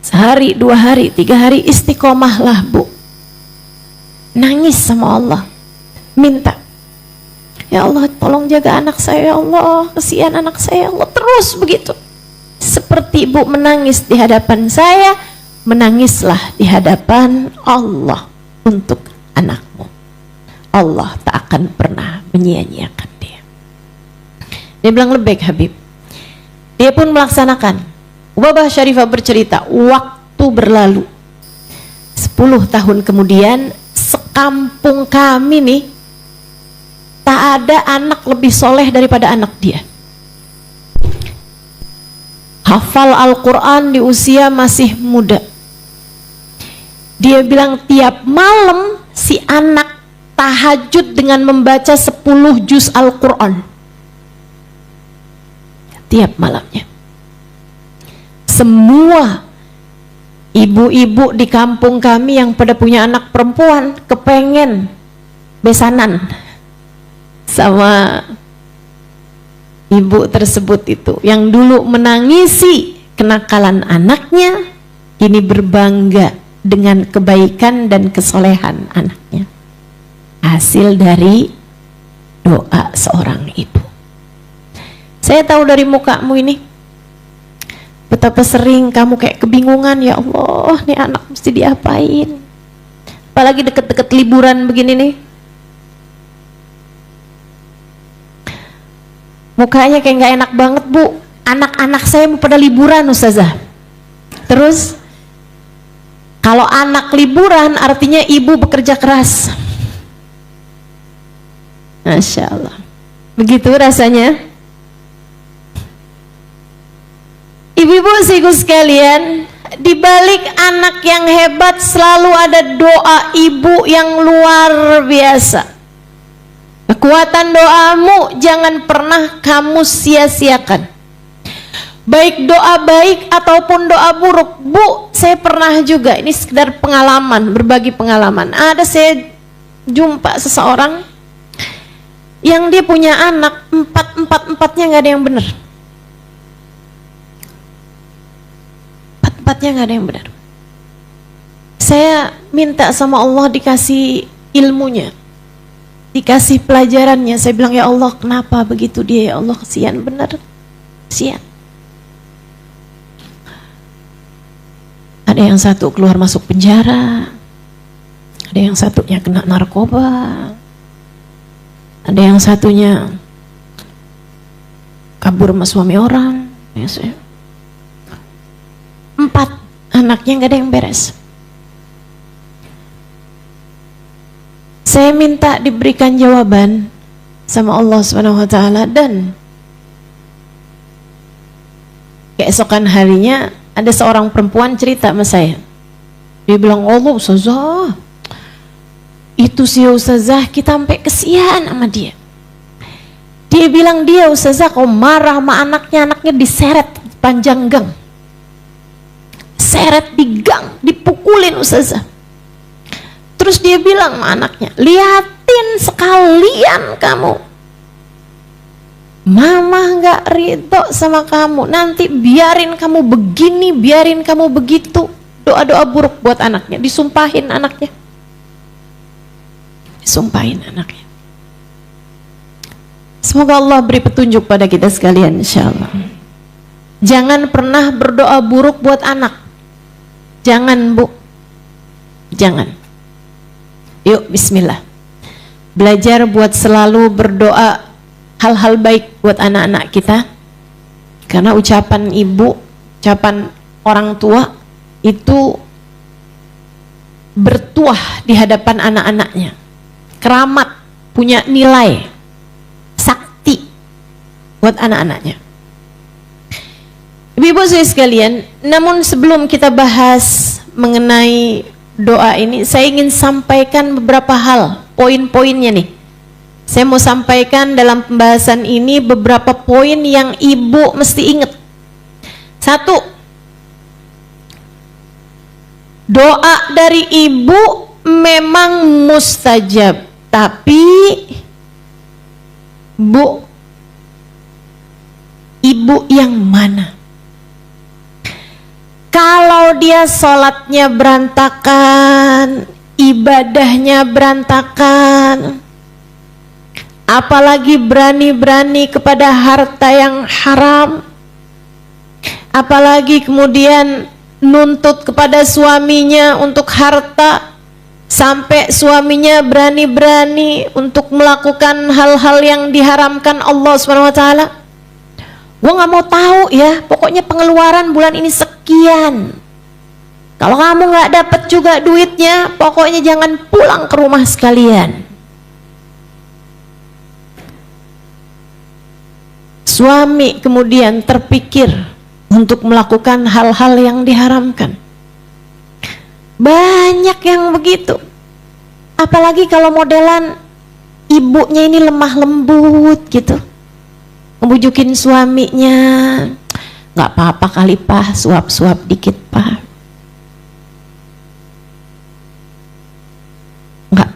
Sehari, 2 hari, 3 hari istiqomahlah Bu. Nangis sama Allah, minta, ya Allah tolong jaga anak saya, ya Allah kesian anak saya, ya Allah. Terus begitu, seperti ibu menangis di hadapan saya, menangislah di hadapan Allah untuk anakmu. Allah tak akan pernah menyia-nyiakan dia. Dia bilang lebih Habib. Dia pun melaksanakan. Hubabah Syarifah bercerita, waktu berlalu 10 tahun kemudian, sekampung kami nih tak ada anak lebih soleh daripada anak dia. Hafal Al-Quran di usia masih muda. Dia bilang tiap malam si anak tahajud dengan membaca 10 juz Al-Quran tiap malamnya. Semua Ibu-ibu di kampung kami yang pada punya anak perempuan kepengen besanan sama ibu tersebut itu, yang dulu menangisi kenakalan anaknya, kini berbangga dengan kebaikan dan kesolehan anaknya, hasil dari doa seorang ibu. Saya tahu dari mukamu ini betapa sering kamu kayak kebingungan, ya Allah, nih anak mesti diapain. Apalagi deket-deket liburan begini nih. Mukanya kayak gak enak banget, Bu. Anak-anak saya mau pada liburan, Ustazah. Terus, kalau anak liburan artinya ibu bekerja keras. Masya Allah. Begitu rasanya. Ibu-ibu ibu sekalian, di balik anak yang hebat selalu ada doa ibu yang luar biasa. Kekuatan doamu jangan pernah kamu sia-siakan. Baik doa baik ataupun doa buruk. Bu, saya pernah juga, ini sekedar pengalaman, berbagi pengalaman. Ada saya jumpa seseorang yang dia punya anak, empatnya nggak ada yang benar. Empatnya nggak ada yang benar. Saya minta sama Allah dikasih ilmunya, dikasih pelajarannya. Saya bilang, ya Allah, kenapa begitu dia, ya Allah, kesian benar, kesian. Ada yang satu keluar masuk penjara, ada yang satunya kena narkoba, ada yang satunya kabur sama suami orang. Ya, 4 anaknya nggak ada yang beres. Saya minta diberikan jawaban sama Allah SWT, dan keesokan harinya ada seorang perempuan cerita sama saya. Dia bilang, Allah Ustazah, itu si Ustazah kita sampai kesian sama dia. Dia bilang, dia Ustazah kalau marah sama anaknya diseret panjang gang, seret di gang, dipukulin Ustazah. Terus dia bilang sama anaknya, liatin sekalian kamu, Mama nggak ridho sama kamu, nanti biarin kamu begini, biarin kamu begitu. Doa-doa buruk buat anaknya, disumpahin anaknya, disumpahin anaknya. Semoga Allah beri petunjuk pada kita sekalian, insyaallah. Jangan pernah berdoa buruk buat anak. Jangan, Bu. Jangan. Yuk, bismillah. Belajar buat selalu berdoa hal-hal baik buat anak-anak kita. Karena ucapan ibu, ucapan orang tua itu bertuah di hadapan anak-anaknya. Keramat, punya nilai, sakti buat anak-anaknya. Ibu-ibu sekalian, namun sebelum kita bahas mengenai doa ini, saya ingin sampaikan beberapa hal, poin-poinnya nih. Saya mau sampaikan dalam pembahasan ini beberapa poin yang ibu mesti ingat. 1, doa dari ibu memang mustajab, tapi Bu, ibu yang mana? Kalau dia sholatnya berantakan, ibadahnya berantakan, apalagi berani-berani kepada harta yang haram, apalagi kemudian nuntut kepada suaminya untuk harta, sampai suaminya berani-berani untuk melakukan hal-hal yang diharamkan Allah SWT. Gue gak mau tahu ya, pokoknya pengeluaran bulan ini sekian. Kalau kamu gak dapat juga duitnya, pokoknya jangan pulang ke rumah sekalian. Suami kemudian terpikir untuk melakukan hal-hal yang diharamkan. Banyak yang begitu. Apalagi kalau modelan ibunya ini lemah lembut gitu, ngebujukin suaminya, nggak apa-apa kali Pak, suap-suap dikit Pak.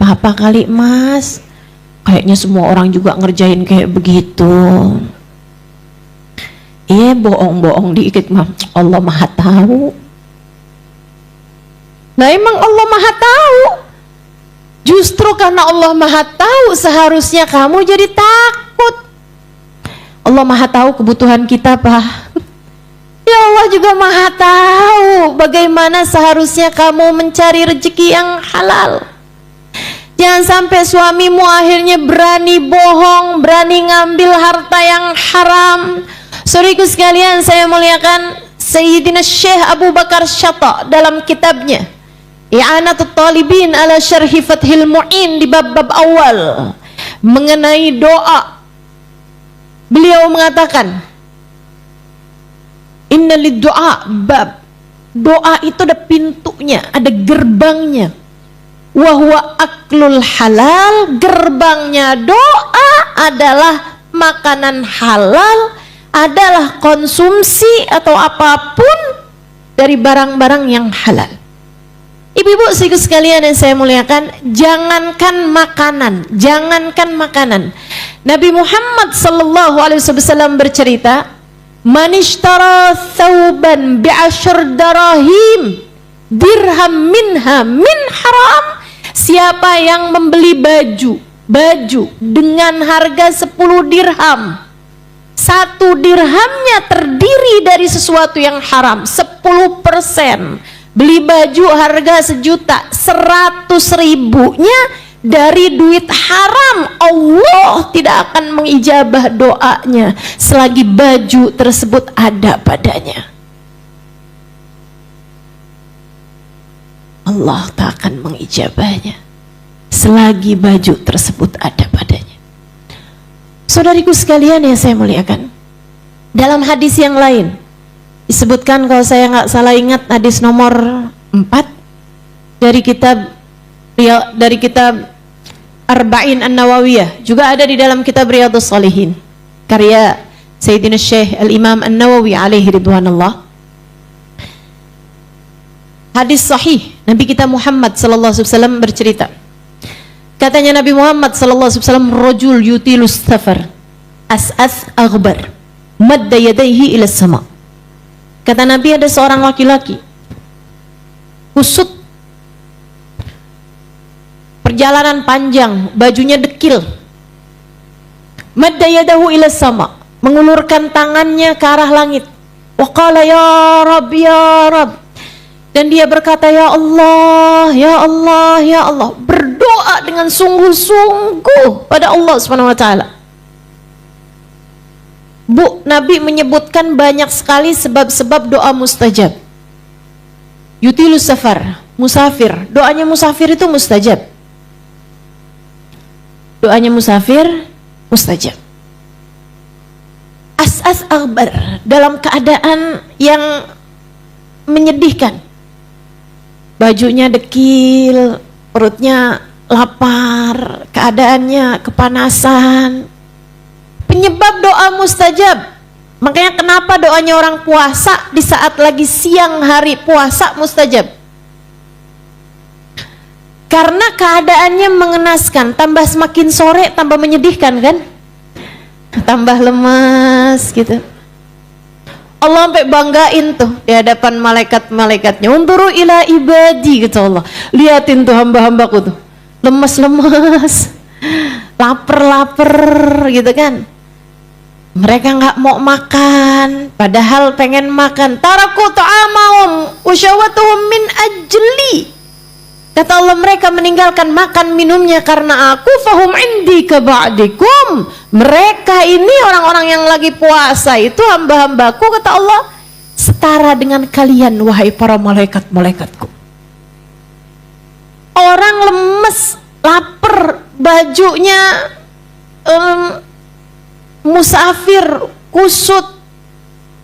apa kali mas, kayaknya semua orang juga ngerjain kayak begitu. Iya, bohong-bohong dikit mah, Allah maha tahu. Nah emang Allah maha tahu. Justru karena Allah maha tahu seharusnya kamu jadi takut. Allah maha tahu kebutuhan kita, Pak. Ya Allah juga maha tahu bagaimana seharusnya kamu mencari rezeki yang halal. Jangan sampai suamimu akhirnya berani bohong, berani ngambil harta yang haram. Saudaraku sekalian, saya muliakan Sayyidina Syekh Abu Bakar Syata dalam kitabnya I'anatul Talibin ala Syarhi Fathil Mu'in di bab-bab awal mengenai doa. Beliau mengatakan, inna lid-du'a bab. Doa itu ada pintunya, ada gerbangnya. Wa huwa aklul halal. Gerbangnya doa adalah makanan halal, adalah konsumsi atau apapun dari barang-barang yang halal. Ibu-ibu sekalian yang saya muliakan, jangankan makanan. Nabi Muhammad sallallahu alaihi wasallam bercerita, "Man ishtara thawban bi'ashr darahim dirham minha min haram." Siapa yang membeli baju dengan harga 10 dirham, 1 dirhamnya terdiri dari sesuatu yang haram, 10%. Beli baju harga 1 juta, 100 ribunya dari duit haram, Allah tidak akan mengijabah doanya selagi baju tersebut ada padanya. Allah tak akan mengijabahnya selagi baju tersebut ada padanya. Saudariku sekalian yang saya muliakan, dalam hadis yang lain disebutkan, kalau saya nggak salah ingat, hadis nomor 4 dari kitab Arba'in An-Nawawiyah, juga ada di dalam kitab Riyadhus Shalihin karya Sayyidina Syekh Al-Imam An-Nawawi alaihi ridwanullah. Hadis sahih Nabi kita Muhammad sallallahu alaihi wasallam bercerita, katanya Nabi Muhammad sallallahu alaihi wasallam, rajul yutilus safar as'as aghbar madda yadayhi ila sama. Kata Nabi, ada seorang laki-laki kusut, perjalanan panjang, bajunya dekil, madda yadahu ila sama, mengulurkan tangannya ke arah langit. Wa qala ya Rabb ya Rabb, dan dia berkata, ya Allah ya Allah ya Allah, berdoa dengan sungguh-sungguh pada Allah Subhanahu wa taala. Bu, Nabi menyebutkan banyak sekali sebab-sebab doa mustajab. Yutilus safar, musafir, doanya musafir itu mustajab. Doanya musafir mustajab. As-as aghbar, dalam keadaan yang menyedihkan, bajunya dekil, perutnya lapar, keadaannya kepanasan. Penyebab doa mustajab. Makanya kenapa doanya orang puasa di saat lagi siang hari puasa mustajab? Karena keadaannya mengenaskan. Tambah semakin sore tambah menyedihkan kan? Tambah lemas gitu. Allah sampai banggain tuh di hadapan malaikat-malaikatnya. Unduru ila ibadi, kata Allah. Liatin tuh hamba-hambaku tuh, lemas-lemas, lapar-lapar gitu kan. Mereka nggak mau makan, padahal pengen makan. Taraku ta'amahum usyawatuhum min ajli. Kata Allah, mereka meninggalkan makan minumnya karena aku. Fahum indi kaba'dikum. Mereka ini orang-orang yang lagi puasa itu hamba-hambaku, kata Allah, setara dengan kalian wahai para malaikat-malaikatku. Orang lemes, lapar, bajunya musafir, kusut,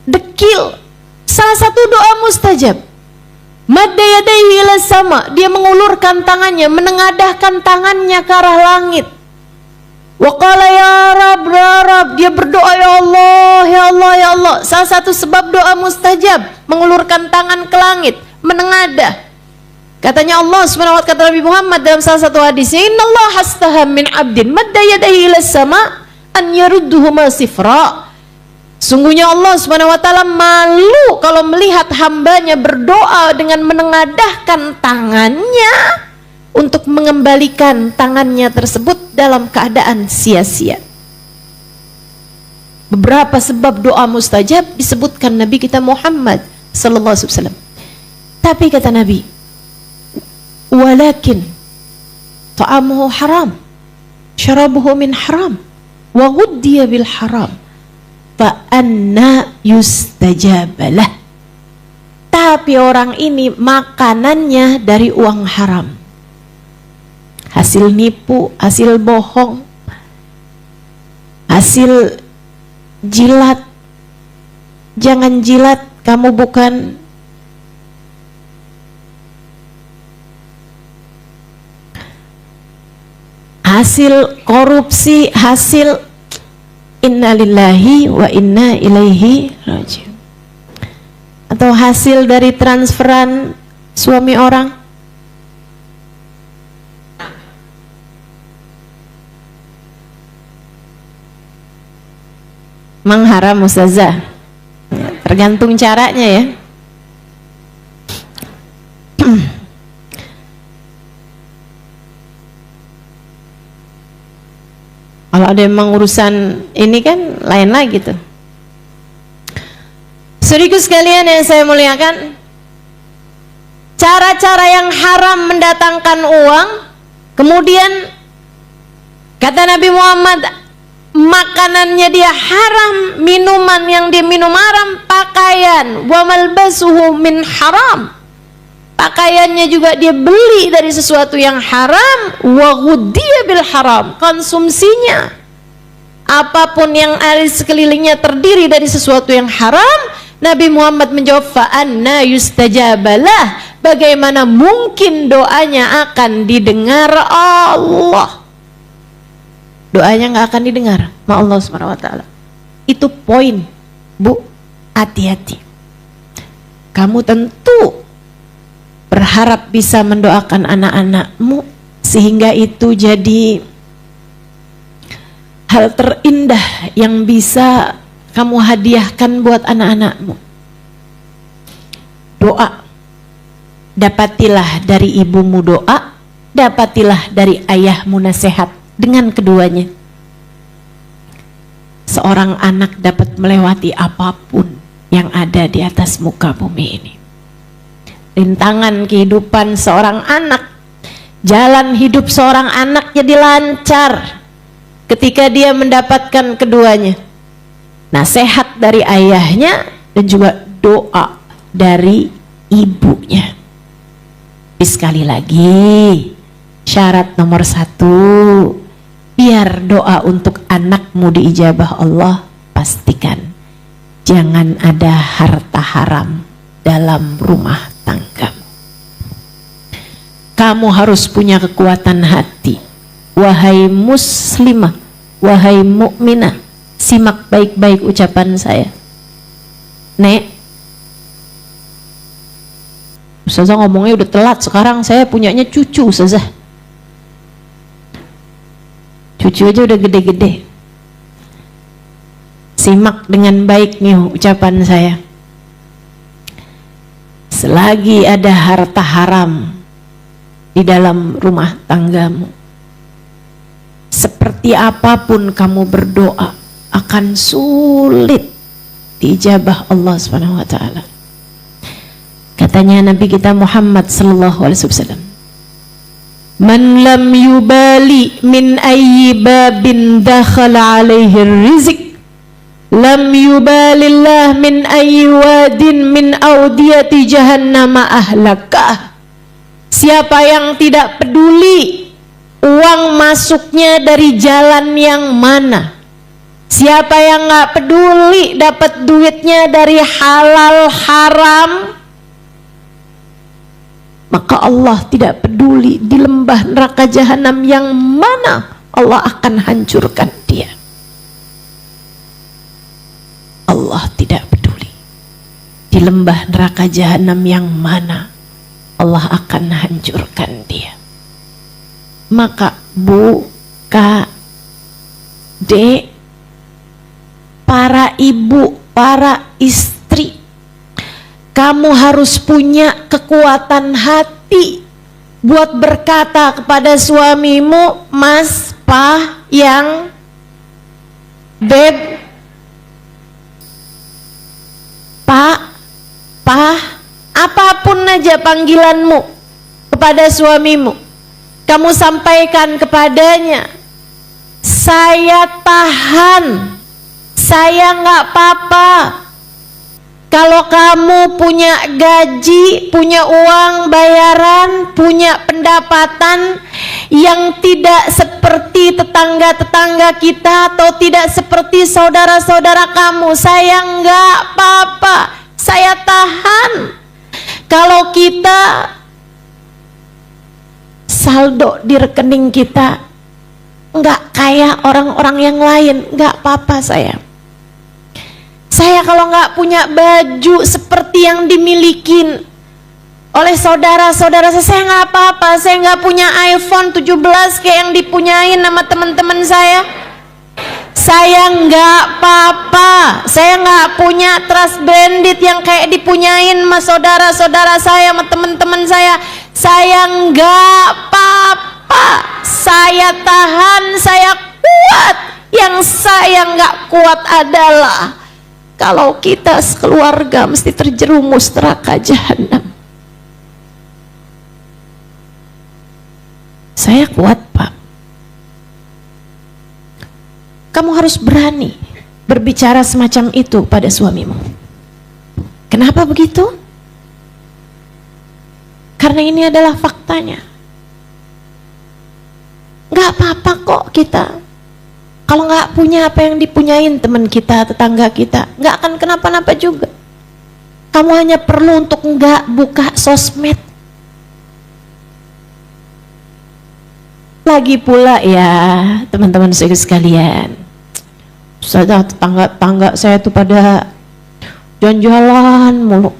dekil, salah satu doa mustajab. Madda yadayhi ila sama, dia mengulurkan tangannya, menengadahkan tangannya ke arah langit. Wa qala ya Rabb ya Rabb, dia berdoa, ya Allah ya Allah ya Allah. Salah satu sebab doa mustajab, mengulurkan tangan ke langit, menengadah. Katanya Allah Subhanahu wa ta'ala, kata Nabi Muhammad dalam salah satu hadisnya, "Innallaha astaha min 'abdin madda yadayhi ila sama an yarudduhuma sifra." Sungguhnya Allah Subhanahu wa ta'ala malu kalau melihat hambanya berdoa dengan menengadahkan tangannya untuk mengembalikan tangannya tersebut dalam keadaan sia-sia. Beberapa sebab doa mustajab disebutkan Nabi kita Muhammad sallallahu alaihi wasallam. Tapi kata Nabi, walakin ta'amuhu haram, syarabuhu min haram, wa ghuddiya bil haram, fa anna yustajabalah. Tapi orang ini makanannya dari uang haram, hasil nipu, hasil bohong, hasil jilat. Jangan jilat, kamu bukan hasil korupsi, hasil innalillahi wa inna ilaihi raji'un, atau hasil dari transferan suami orang. Memang haram Ustazah, tergantung caranya ya. Kalau ada memang urusan ini kan lain lagi tuh. Saudaraku sekalian yang saya muliakan, cara-cara yang haram mendatangkan uang, kemudian kata Nabi Muhammad, makanannya dia haram, minuman yang dia minum haram, pakaian wa malbasuhu min haram, pakaiannya juga dia beli dari sesuatu yang haram, wa ghuddiya bil haram, konsumsinya apapun yang ada di sekelilingnya terdiri dari sesuatu yang haram. Nabi Muhammad menjawab, fa anna yustajabalah, bagaimana mungkin doanya akan didengar Allah? Doanya nggak akan didengar sama Allah Subhanahu wa ta'ala. Itu poin, Bu, hati-hati. Kamu tentu berharap bisa mendoakan anak-anakmu sehingga itu jadi hal terindah yang bisa kamu hadiahkan buat anak-anakmu. Doa, dapatilah dari ibumu doa, dapatilah dari ayahmu nasihat. Dengan keduanya, seorang anak dapat melewati apapun yang ada di atas muka bumi ini. Rintangan kehidupan seorang anak, jalan hidup seorang anak jadi lancar ketika dia mendapatkan keduanya, nasihat dari ayahnya dan juga doa dari ibunya. Tapi sekali lagi, syarat nomor 1, biar doa untuk anakmu diijabah Allah, pastikan jangan ada harta haram dalam rumah tanggamu. Kamu harus punya kekuatan hati. Wahai muslimah, wahai mukminah, simak baik-baik ucapan saya. Nek, Ustazah ngomongnya udah telat, sekarang saya punyanya cucu Ustazah. Cucu aja udah gede-gede. Simak dengan baik nih ucapan saya. Selagi ada harta haram di dalam rumah tanggamu, seperti apapun kamu berdoa akan sulit diijabah Allah Subhanahu wa ta'ala. Katanya Nabi kita Muhammad sallallahu alaihi wasallam, man lam yubali min ayyi babin dakhala alaihi rizq, lam yubalillah min ayyi wadin min audiyati jahannama ahlakah. Siapa yang tidak peduli uang masuknya dari jalan yang mana, siapa yang nggak peduli dapat duitnya dari halal haram, maka Allah tidak peduli di lembah neraka jahanam yang mana Allah akan hancurkan dia. Allah tidak peduli di lembah neraka jahanam yang mana Allah akan hancurkan dia. Maka Bu, Kak, Dek, para ibu, para istri, kamu harus punya kekuatan hati buat berkata kepada suamimu, Mas, Pak, Yang, Beb, Pak, apapun aja panggilanmu kepada suamimu, kamu sampaikan kepadanya, saya tahan, saya nggak apa-apa. Kalau kamu punya gaji, punya uang bayaran, punya pendapatan yang tidak seperti tetangga-tetangga kita atau tidak seperti saudara-saudara kamu, saya nggak apa-apa, saya tahan. Kalau kita saldo di rekening kita nggak kayak orang-orang yang lain, nggak apa-apa saya. Saya kalau nggak punya baju seperti yang dimiliki oleh saudara-saudara saya nggak apa-apa. Saya nggak punya iPhone 17 kayak yang dipunyain sama teman-teman saya. Saya nggak apa-apa. Saya nggak punya trust branded yang kayak dipunyain sama saudara-saudara saya, sama teman-teman saya. Saya nggak apa-apa. Saya tahan, saya kuat. Yang saya nggak kuat adalah kalau kita sekeluarga mesti terjerumus neraka jahanam. Saya kuat, Pak. Kamu harus berani berbicara semacam itu pada suamimu. Kenapa begitu? Karena ini adalah faktanya. Gak apa-apa kok kita kalau nggak punya apa yang dipunyain teman kita, tetangga kita, nggak akan kenapa-napa juga. Kamu hanya perlu untuk nggak buka sosmed. Lagi pula ya teman-teman sekalian, saja tetangga-tetangga saya tuh pada jalan-jalan mulu.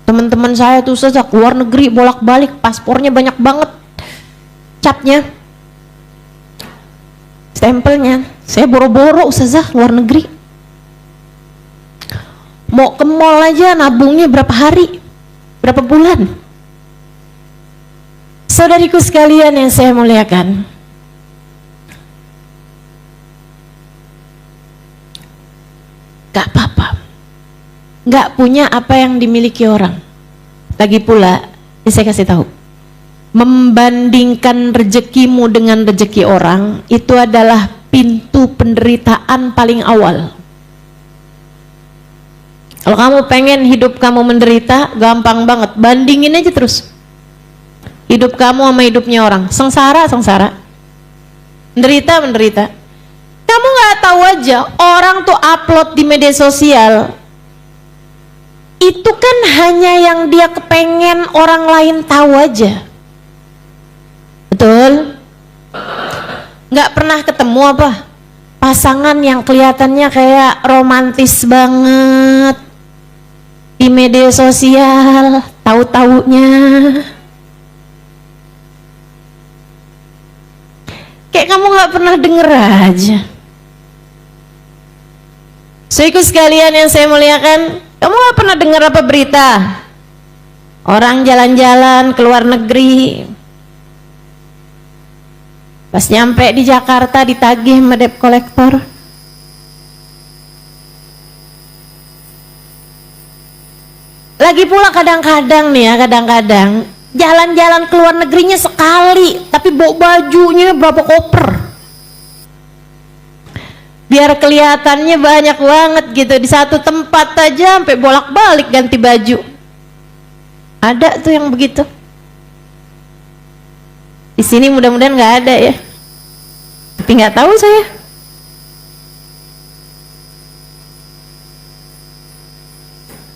Teman-teman saya tuh saja keluar negeri bolak-balik, paspornya banyak banget, capnya, stempelnya. Saya boro-boro ustazah luar negeri. Mau ke mall aja nabungnya berapa hari, berapa bulan. Saudariku sekalian yang saya muliakan, gak apa-apa gak punya apa yang dimiliki orang. Lagi pula saya kasih tahu, membandingkan rezekimu dengan rezeki orang itu adalah pintu penderitaan paling awal. Kalau kamu pengen hidup kamu menderita, gampang banget, bandingin aja terus hidup kamu sama hidupnya orang. Sengsara, menderita. Kamu gak tahu aja, orang tuh upload di media sosial itu kan hanya yang dia kepengen orang lain tahu aja. Betul? Nggak pernah ketemu apa pasangan yang kelihatannya kayak romantis banget di media sosial, tahu-taunya kayak kamu nggak pernah denger aja. Saudaraku sekalian yang saya muliakan, kamu nggak pernah dengar apa berita orang jalan-jalan ke luar negeri, pas nyampe di Jakarta ditagih sama debt collector. Lagi pula kadang-kadang nih ya, jalan-jalan ke luar negerinya sekali tapi bawa bajunya berapa koper, biar kelihatannya banyak banget gitu. Di satu tempat aja sampai bolak-balik ganti baju. Ada tuh yang begitu. Di sini mudah-mudahan nggak ada ya, tapi nggak tahu saya.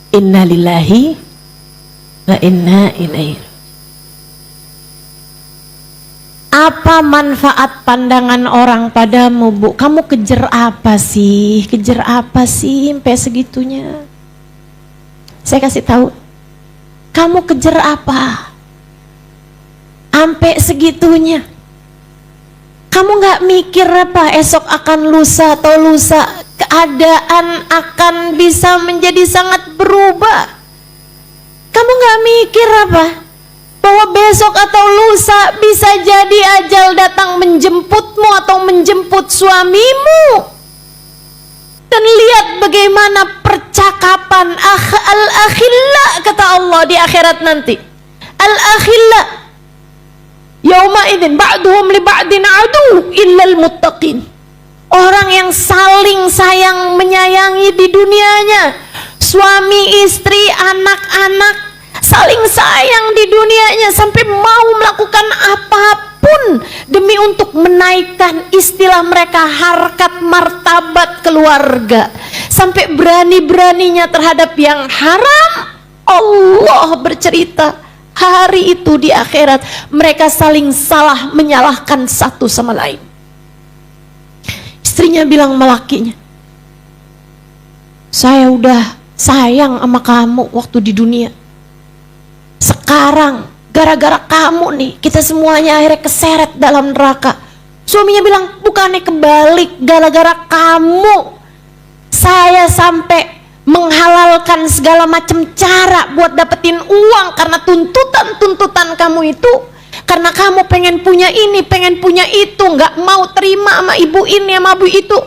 Innalillahi wa inna ilaihi. Apa manfaat pandangan orang padamu, Bu? Kamu kejar apa sih? Sampai segitunya? Saya kasih tahu. Kamu kejar apa? Sampai segitunya. Kamu gak mikir apa esok akan lusa atau lusa keadaan akan bisa menjadi sangat berubah? Kamu gak mikir apa? Bahwa besok atau lusa bisa jadi ajal datang menjemputmu atau menjemput suamimu. Dan lihat bagaimana percakapan al-akhilla kata Allah di akhirat nanti. Al-akhilla yauma idzin ba'duhum li ba'din adu illal muttaqin. Orang yang saling sayang menyayangi di dunianya, suami istri, anak-anak saling sayang di dunianya sampai mau melakukan apapun demi untuk menaikkan istilah mereka harkat martabat keluarga, sampai berani-beraninya terhadap yang haram. Allah bercerita hari itu di akhirat mereka saling salah menyalahkan satu sama lain. Istrinya bilang sama lakinya, saya udah sayang sama kamu waktu di dunia, sekarang gara-gara kamu nih kita semuanya akhirnya keseret dalam neraka. Suaminya bilang, bukannya kebalik, gara-gara kamu saya sampai menghalalkan segala macam cara buat dapetin uang karena tuntutan kamu itu, karena kamu pengen punya ini, pengen punya itu, nggak mau terima sama ibu ini sama ibu itu.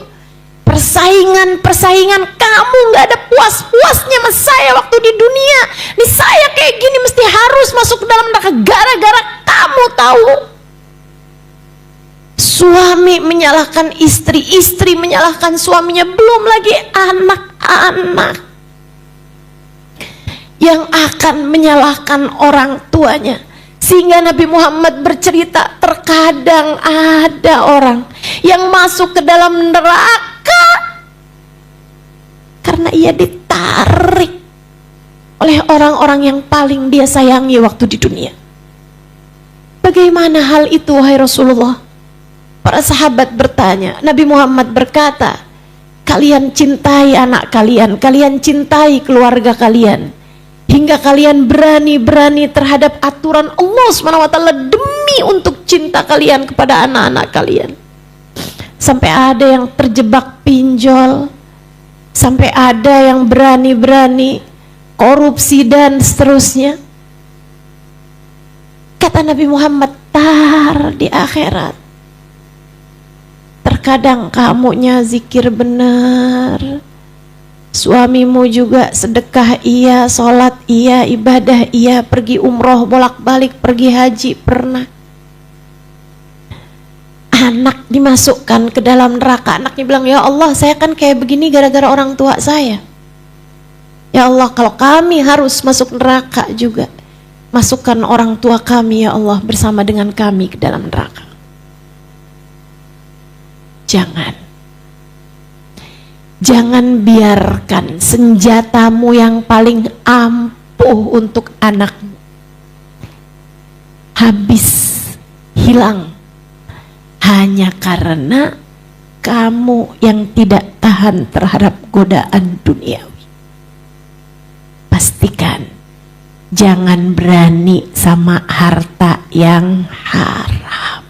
Persaingan kamu nggak ada puas-puasnya sama saya waktu di dunia. Nih saya kayak gini mesti harus masuk ke dalam neraka gara-gara kamu, tahu? Suami menyalahkan istri, istri menyalahkan suaminya, belum lagi anak-anak yang akan menyalahkan orang tuanya. Sehingga Nabi Muhammad bercerita, terkadang ada orang yang masuk ke dalam neraka karena ia ditarik oleh orang-orang yang paling dia sayangi waktu di dunia. Bagaimana hal itu, wahai Rasulullah? Para sahabat bertanya. Nabi Muhammad berkata, kalian cintai anak kalian, kalian cintai keluarga kalian, hingga kalian berani-berani terhadap aturan Allah SWT demi untuk cinta kalian kepada anak-anak kalian. Sampai ada yang terjebak pinjol, sampai ada yang berani-berani korupsi dan seterusnya. Kata Nabi Muhammad, tar di akhirat terkadang kamunya zikir benar, suamimu juga sedekah iya, sholat iya, ibadah iya, pergi umroh bolak-balik, pergi haji pernah. Anak dimasukkan ke dalam neraka, anaknya bilang, ya Allah saya kan kayak begini gara-gara orang tua saya. Ya Allah, kalau kami harus masuk neraka juga, masukkan orang tua kami ya Allah bersama dengan kami ke dalam neraka. Jangan biarkan senjatamu yang paling ampuh untuk anakmu habis, hilang, hanya karena kamu yang tidak tahan terhadap godaan duniawi. Pastikan jangan berani sama harta yang haram.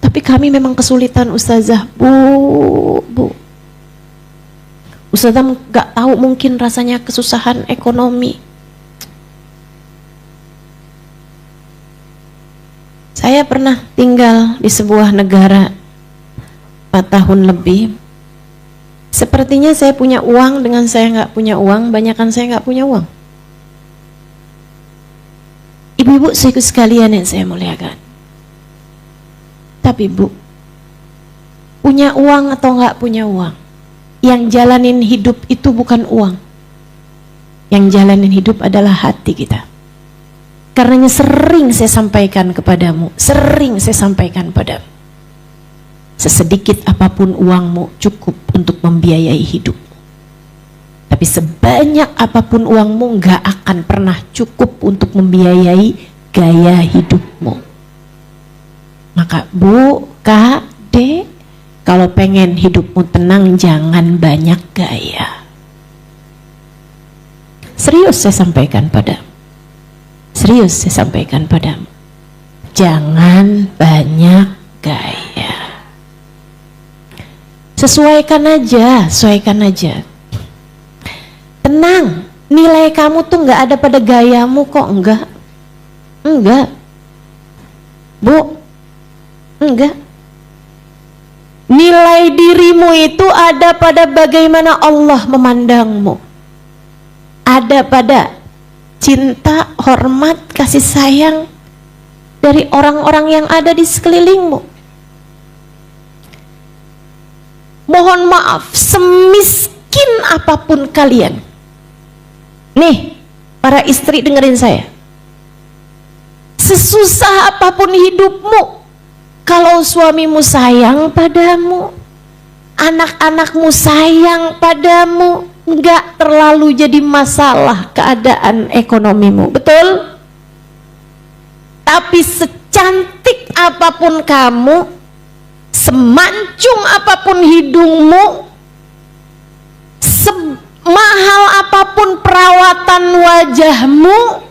Tapi kami memang kesulitan Ustazah, Bu. Ustazah gak tahu mungkin rasanya kesusahan ekonomi. Saya pernah tinggal di sebuah negara 4 tahun lebih. Sepertinya saya punya uang dengan saya gak punya uang, banyakan saya gak punya uang. Ibu-ibu sekalian yang saya muliakan. Tapi Bu, punya uang atau nggak punya uang, yang jalanin hidup itu bukan uang. Yang jalanin hidup adalah hati kita. Karenanya sering saya sampaikan kepadamu, sesedikit apapun uangmu cukup untuk membiayai hidupmu. Tapi sebanyak apapun uangmu nggak akan pernah cukup untuk membiayai gaya hidupmu. Maka Bu, Kak, Dek, kalau pengen hidupmu tenang jangan banyak gaya. Serius saya sampaikan padamu. Serius saya sampaikan padamu, jangan banyak gaya. Sesuaikan aja. Tenang, nilai kamu tuh nggak ada pada gayamu kok, enggak, Bu, enggak. Nilai dirimu itu ada pada bagaimana Allah memandangmu, ada pada cinta, hormat, kasih sayang dari orang-orang yang ada di sekelilingmu. Mohon maaf, semiskin apapun kalian, nih para istri dengerin saya, sesusah apapun hidupmu, kalau suamimu sayang padamu, anak-anakmu sayang padamu, enggak terlalu jadi masalah keadaan ekonomimu, betul? Tapi secantik apapun kamu, semancung apapun hidungmu, semahal apapun perawatan wajahmu,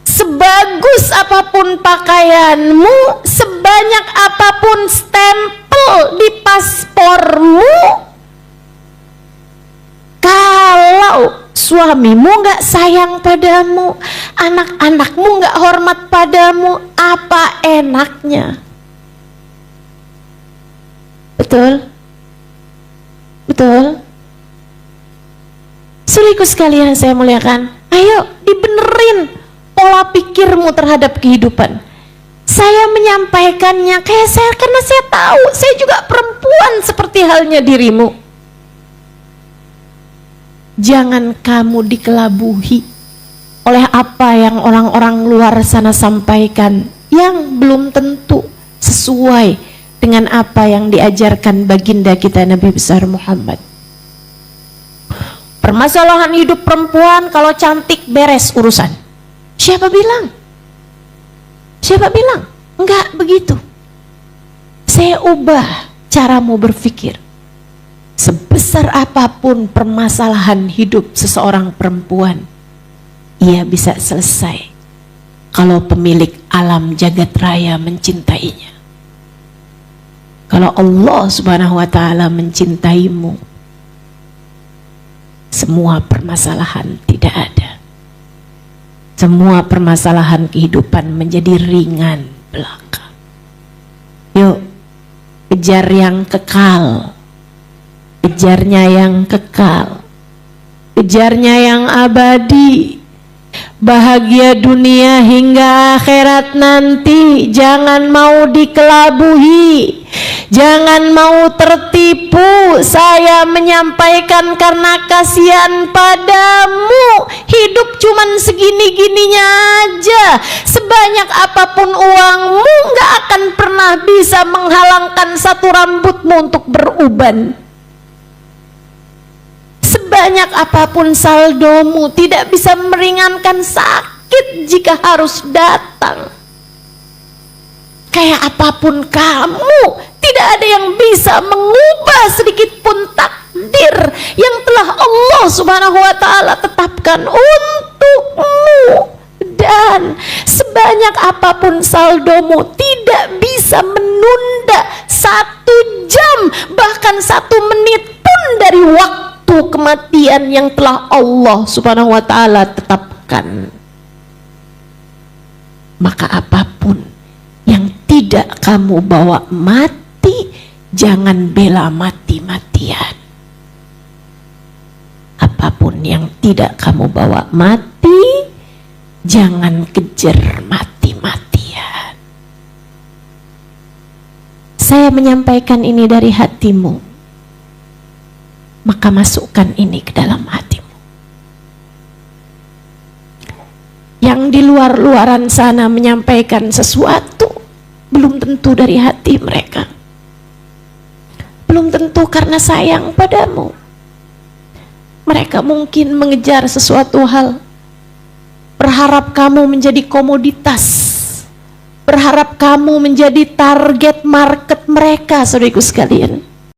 sebagus apapun pakaianmu, sebanyak apapun stempel di paspormu, kalau suamimu nggak sayang padamu, anak-anakmu nggak hormat padamu, apa enaknya? Betul? Betul? Saudaraku sekalian saya muliakan, ayo dibenerin pola pikirmu terhadap kehidupan. Saya menyampaikannya karena saya tahu saya juga perempuan seperti halnya dirimu. Jangan kamu dikelabuhi oleh apa yang orang-orang luar sana sampaikan yang belum tentu sesuai dengan apa yang diajarkan baginda kita Nabi besar Muhammad. Permasalahan hidup perempuan kalau cantik beres urusan. Siapa bilang? Siapa bilang? Enggak begitu. Saya ubah caramu berpikir. Sebesar apapun permasalahan hidup seseorang perempuan, ia bisa selesai kalau pemilik alam jagat raya mencintainya. Kalau Allah Subhanahu wa Ta'ala mencintaimu, semua permasalahan tidak ada. Semua permasalahan kehidupan menjadi ringan belaka. Yuk, kejar yang kekal. Kejarnya yang kekal, kejarnya yang abadi, bahagia dunia hingga akhirat nanti. Jangan mau dikelabuhi, jangan mau tertipu. Saya menyampaikan karena kasihan padamu. Hidup cuman segini-gininya aja. Sebanyak apapun uangmu, gak akan pernah bisa menghalangkan satu rambutmu untuk beruban. Sebanyak apapun saldomu, tidak bisa meringankan sakit jika harus datang. Kayak apapun kamu, tidak ada yang bisa mengubah sedikit pun takdir yang telah Allah Subhanahu wa Ta'ala tetapkan untukmu. Dan sebanyak apapun saldomu, tidak bisa menunda 1 jam, bahkan 1 menit pun dari waktu kematian yang telah Allah Subhanahu wa Ta'ala tetapkan. Maka apapun yang tidak kamu bawa mati, jangan bela mati-matian. Apapun yang tidak kamu bawa mati, jangan kejar mati-matian. Saya menyampaikan ini dari hatimu, maka masukkan ini ke dalam hatimu. Yang di luar-luaran sana menyampaikan sesuatu, belum tentu dari hati mereka, belum tentu karena sayang padamu. Mereka mungkin mengejar sesuatu hal, berharap kamu menjadi komoditas, berharap kamu menjadi target market mereka, saudaraku sekalian.